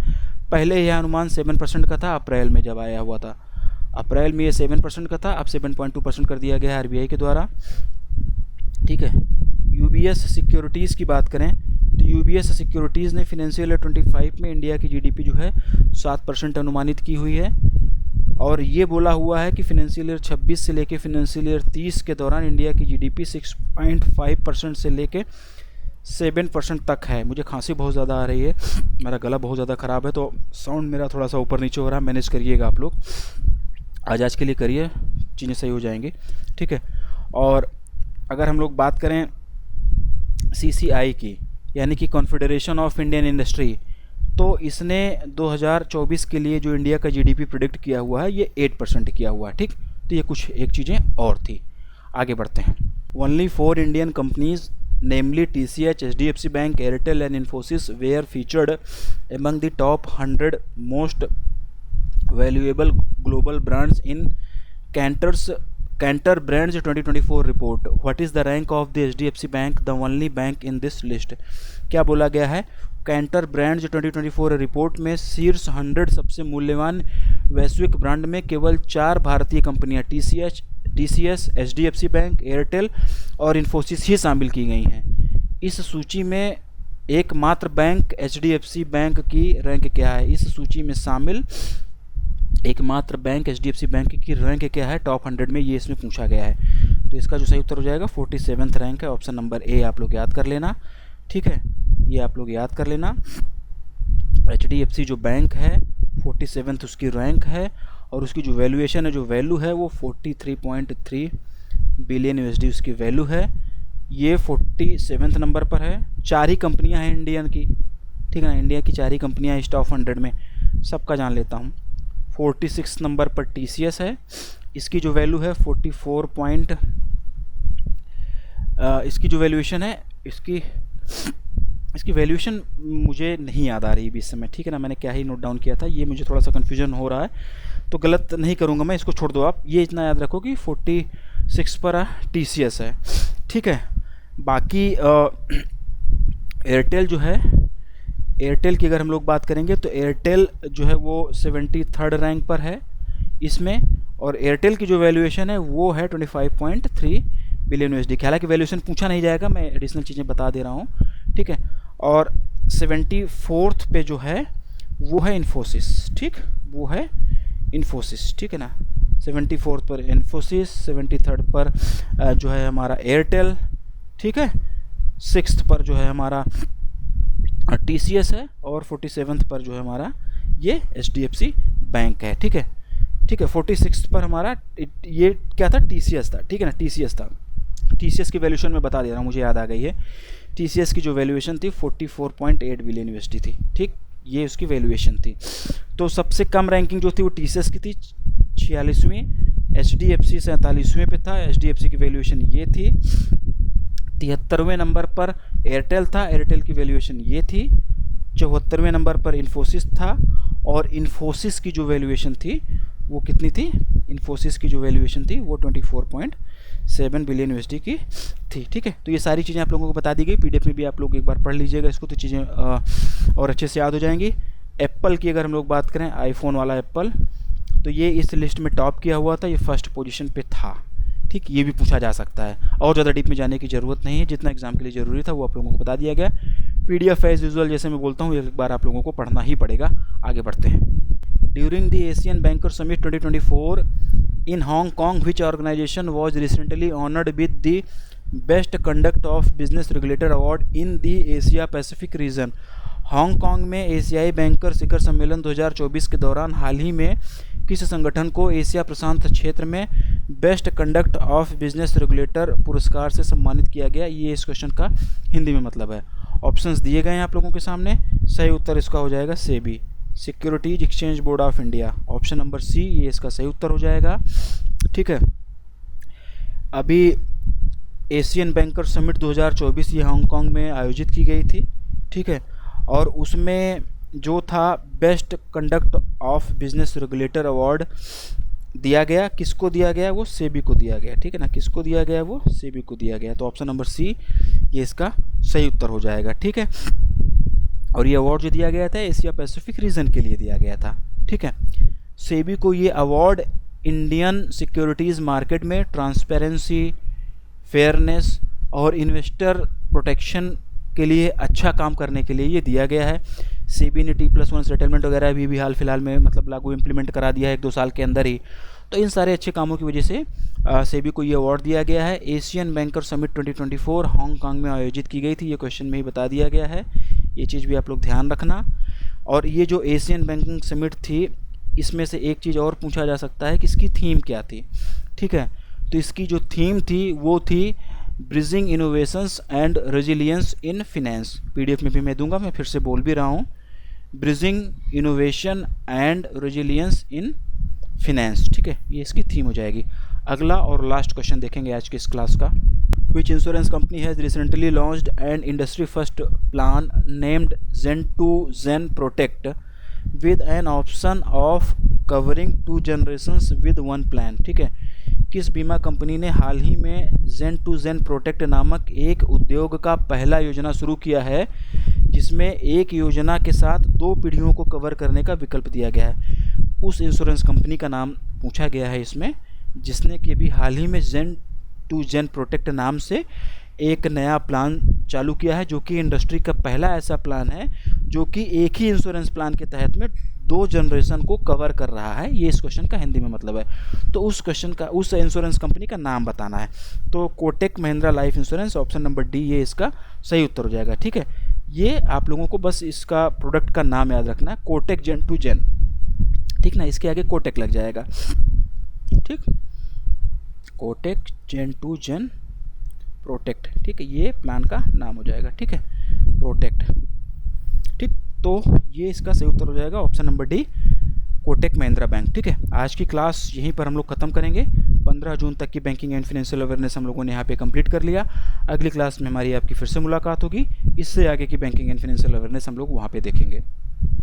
पहले यह अनुमान 7% का था, अप्रैल में जब आया हुआ था, अप्रैल में ये 7% का था, अब 7.2% कर दिया गया है RBI के द्वारा, ठीक है। UBS सिक्योरिटीज़ की बात करें तो UBS सिक्योरिटीज़ ने फिनेंशियल ईयर 25 में इंडिया की GDP जो है 7% अनुमानित की हुई है, और ये बोला हुआ है कि फिनेंशियल ईयर 26 से लेके फिनेंशियल ईयर 30 के दौरान इंडिया की GDP 6.5% से लेके 7% तक है। मुझे खांसी बहुत ज़्यादा आ रही है, मेरा गला बहुत ज़्यादा ख़राब है, तो साउंड मेरा थोड़ा सा ऊपर नीचे हो रहा है, मैनेज करिएगा आप लोग, आज के लिए करिए, चीज़ें सही हो जाएंगी, ठीक है। और अगर हम लोग बात करें CCI की, यानी कि कॉन्फेडरेशन ऑफ इंडियन इंडस्ट्री, तो इसने 2024 के लिए जो इंडिया का GDP प्रिडिक्ट किया हुआ है ये 8% किया हुआ है, ठीक। तो ये कुछ एक चीज़ें और थी, आगे बढ़ते हैं। Only 4 Indian companies namely TCH, HDFC bank, Airtel and Infosys were featured among the top 100 most valuable global brands in Cantor Brands 2024 report. What is the rank of the HDFC bank, the only bank in this list. क्या बोला गया है, canter brands 2024 report में शीर्ष 100 सबसे मूल्यवान वैश्विक brand में केवल 4 भारतीय कंपनियां TCS, HDFC बैंक, एयरटेल और इन्फोसिस ही शामिल की गई हैं। इस सूची में एकमात्र बैंक HDFC बैंक की रैंक क्या है, इस सूची में शामिल एकमात्र बैंक HDFC बैंक की रैंक क्या है टॉप 100 में, ये इसमें पूछा गया है। तो इसका जो सही उत्तर हो जाएगा 47th रैंक है, ऑप्शन नंबर A आप लोग याद कर लेना, ठीक है, ये आप लोग याद कर लेना। HDFC जो बैंक है 47th उसकी रैंक है, और उसकी जो वैल्यूएशन है, जो वैल्यू है वो 43.3 बिलियन USD उसकी वैल्यू है। ये 47th नंबर पर है। 4 ही कंपनियां हैं इंडियन की, ठीक है ना, इंडिया की 4 ही कंपनियां इस टॉप 100 में, सबका जान लेता हूँ। 46 नंबर पर TCS है, इसकी जो वैल्यू है 44 इसकी जो वैल्यूएशन है, इसकी वैल्यूएशन मुझे नहीं याद आ रही है इस समय, ठीक है ना, मैंने क्या ही नोट डाउन किया था, ये मुझे थोड़ा सा कन्फ्यूजन हो रहा है, तो गलत नहीं करूँगा मैं, इसको छोड़ दो आप, ये इतना याद रखो कि 46 पर TCS है, ठीक है। बाकी एयरटेल जो है, एयरटेल की अगर हम लोग बात करेंगे तो एयरटेल जो है वो 73rd रैंक पर है इसमें, और एयरटेल की जो वैल्यूएशन है वो है 25.3 बिलियन USD। हालांकि वैल्यूएशन पूछा नहीं जाएगा, मैं एडिशनल चीज़ें बता दे रहा हूँ, ठीक है। और 74th पे जो है वो है इन्फोसिस, ठीक, वो है इन्फोसिस, ठीक है ना। 74 पर इन्फोसिस, 73 पर जो है हमारा एयरटेल, ठीक है, 6 पर जो है हमारा TCS है, और 47 पर जो है हमारा ये HDFC बैंक है, ठीक है। 46 पर हमारा ये क्या था, TCS था, ठीक है ना, TCS था। TCS की वैल्यूएशन मैं बता दे रहा हूँ, मुझे याद आ गई है। TCS की जो वैल्यूएशन थी 44.8 बिलियन USD थी, ठीक, ये उसकी वैल्यूएशन थी। तो सबसे कम रैंकिंग जो थी वो TCS की थी 46वीं, HDFC 47वें पे था, HDFC की वैल्यूएशन ये थी। 73वें नंबर पर एयरटेल था, एयरटेल की वैल्यूएशन ये थी। 74वें नंबर पर इन्फोसिस था, और इन्फोसिस की जो वैल्यूएशन थी वो कितनी थी, इन्फोसिस की जो वैल्यूएशन थी वो 24.7 बिलियन USD की थी, ठीक है। तो ये सारी चीज़ें आप लोगों को बता दी गई, PDF में भी आप लोग एक बार पढ़ लीजिएगा इसको, तो चीज़ें और अच्छे से याद हो जाएंगी। एप्पल की अगर हम लोग बात करें, आईफोन वाला एप्पल, तो ये इस लिस्ट में टॉप किया हुआ था, ये फर्स्ट पोजीशन पे था, ठीक, ये भी पूछा जा सकता है। और ज़्यादा डीप में जाने की ज़रूरत नहीं है, जितना एग्जाम के लिए ज़रूरी था वो आप लोगों को बता दिया गया। PDF एज यूजुअल जैसे मैं बोलता हूँ, एक बार आप लोगों को पढ़ना ही पड़ेगा। आगे बढ़ते हैं। During the Asian banker summit 2024 in Hong Kong, which organization was recently honored with the Best Conduct of Business Regulator Award in the Asia Pacific region? Hong Kong में एशियाई बैंकर शिखर सम्मेलन 2024 के दौरान हाल ही में किस संगठन को एशिया प्रशांत क्षेत्र में best conduct of business regulator पुरस्कार से सम्मानित किया गया? ये इस क्वेश्चन का हिंदी में मतलब है। ऑप्शंस दिए गए हैं आप लोगों के सामने, सही उत्तर इसका हो जाएगा SEBI, securities exchange board of India, option number C, ये इसका सही उत्तर हो जाएगा, ठीक है। अभी एशियन बैंकर समिट 2024 ये हांगकांग में आयोजित की गई थी, ठीक है, और उसमें जो था best conduct of business regulator award दिया गया, किसको दिया गया, वो सेबी को दिया गया, ठीक है ना, किसको दिया गया, वो सेबी को दिया गया। तो ऑप्शन नंबर सी ये इसका सही उत्तर हो जाएगा, ठीक है। और ये अवार्ड जो दिया गया था एशिया पैसिफिक रीजन के लिए दिया गया था, ठीक है। सेबी को ये अवार्ड इंडियन सिक्योरिटीज़ मार्केट में ट्रांसपेरेंसी, फेयरनेस और इन्वेस्टर प्रोटेक्शन के लिए अच्छा काम करने के लिए ये दिया गया है। सेबी ने T+1 सेटलमेंट वगैरह भी हाल फिलहाल में मतलब लागू इम्प्लीमेंट करा दिया है 1-2 साल के अंदर ही। तो इन सारे अच्छे कामों की वजह से सेबी को ये अवार्ड दिया गया है। एशियन बैंकर समिट 2024 हांगकांग में आयोजित की गई थी, ये क्वेश्चन में ही बता दिया गया है, ये चीज़ भी आप लोग ध्यान रखना। और ये जो एशियन बैंकिंग समिट थी, इसमें से एक चीज़ और पूछा जा सकता है कि इसकी थीम क्या थी, ठीक है। तो इसकी जो थीम थी वो थी bridging innovations and resilience in finance. PDF में भी मैं दूंगा, मैं फिर से बोल भी रहा हूँ, bridging innovation and resilience in finance, ठीक है, ये इसकी थीम हो जाएगी। अगला और लास्ट क्वेश्चन देखेंगे आज की इस क्लास का। Which insurance company has recently launched an industry first plan named Gen2Gen Protect with an option of covering 2 generations with 1 plan, ठीक है। किस बीमा कंपनी ने हाल ही में Gen2Gen Protect नामक एक उद्योग का पहला योजना शुरू किया है, जिसमें एक योजना के साथ 2 पीढ़ियों को कवर करने का विकल्प दिया गया है? उस इंश्योरेंस कंपनी का नाम पूछा गया है इसमें, जिसने कि अभी हाल ही में Gen2Gen Protect नाम से एक नया प्लान चालू किया है, जो कि इंडस्ट्री का पहला ऐसा प्लान है जो कि एक ही इंश्योरेंस प्लान के तहत में 2 जनरेशन को कवर कर रहा है। ये इस क्वेश्चन का हिंदी में मतलब है। तो उस क्वेश्चन का, उस इंश्योरेंस कंपनी का नाम बताना है। तो Kotak Mahindra life insurance, option number D, ये इसका सही उत्तर हो जाएगा, ठीक है। ये आप लोगों को बस इसका प्रोडक्ट का नाम याद रखना है, कोटक Gen2Gen, ठीक ना, इसके आगे कोटक लग जाएगा, ठीक, कोटक Gen2Gen प्रोटेक्ट, ठीक है, ये प्लान का नाम हो जाएगा, ठीक है, प्रोटेक्ट, ठीक। तो ये इसका सही उत्तर हो जाएगा, option number D, Kotak Mahindra bank, ठीक है। आज की क्लास यहीं पर हम लोग ख़त्म करेंगे। 15 जून तक की बैंकिंग एंड फाइनेंशियल अवेयरनेस हम लोगों ने यहाँ पे कंप्लीट कर लिया। अगली क्लास में हमारी आपकी फिर से मुलाकात होगी, इससे आगे की बैंकिंग एंड फाइनेंशियल अवेयरनेस हम लोग वहाँ पे देखेंगे।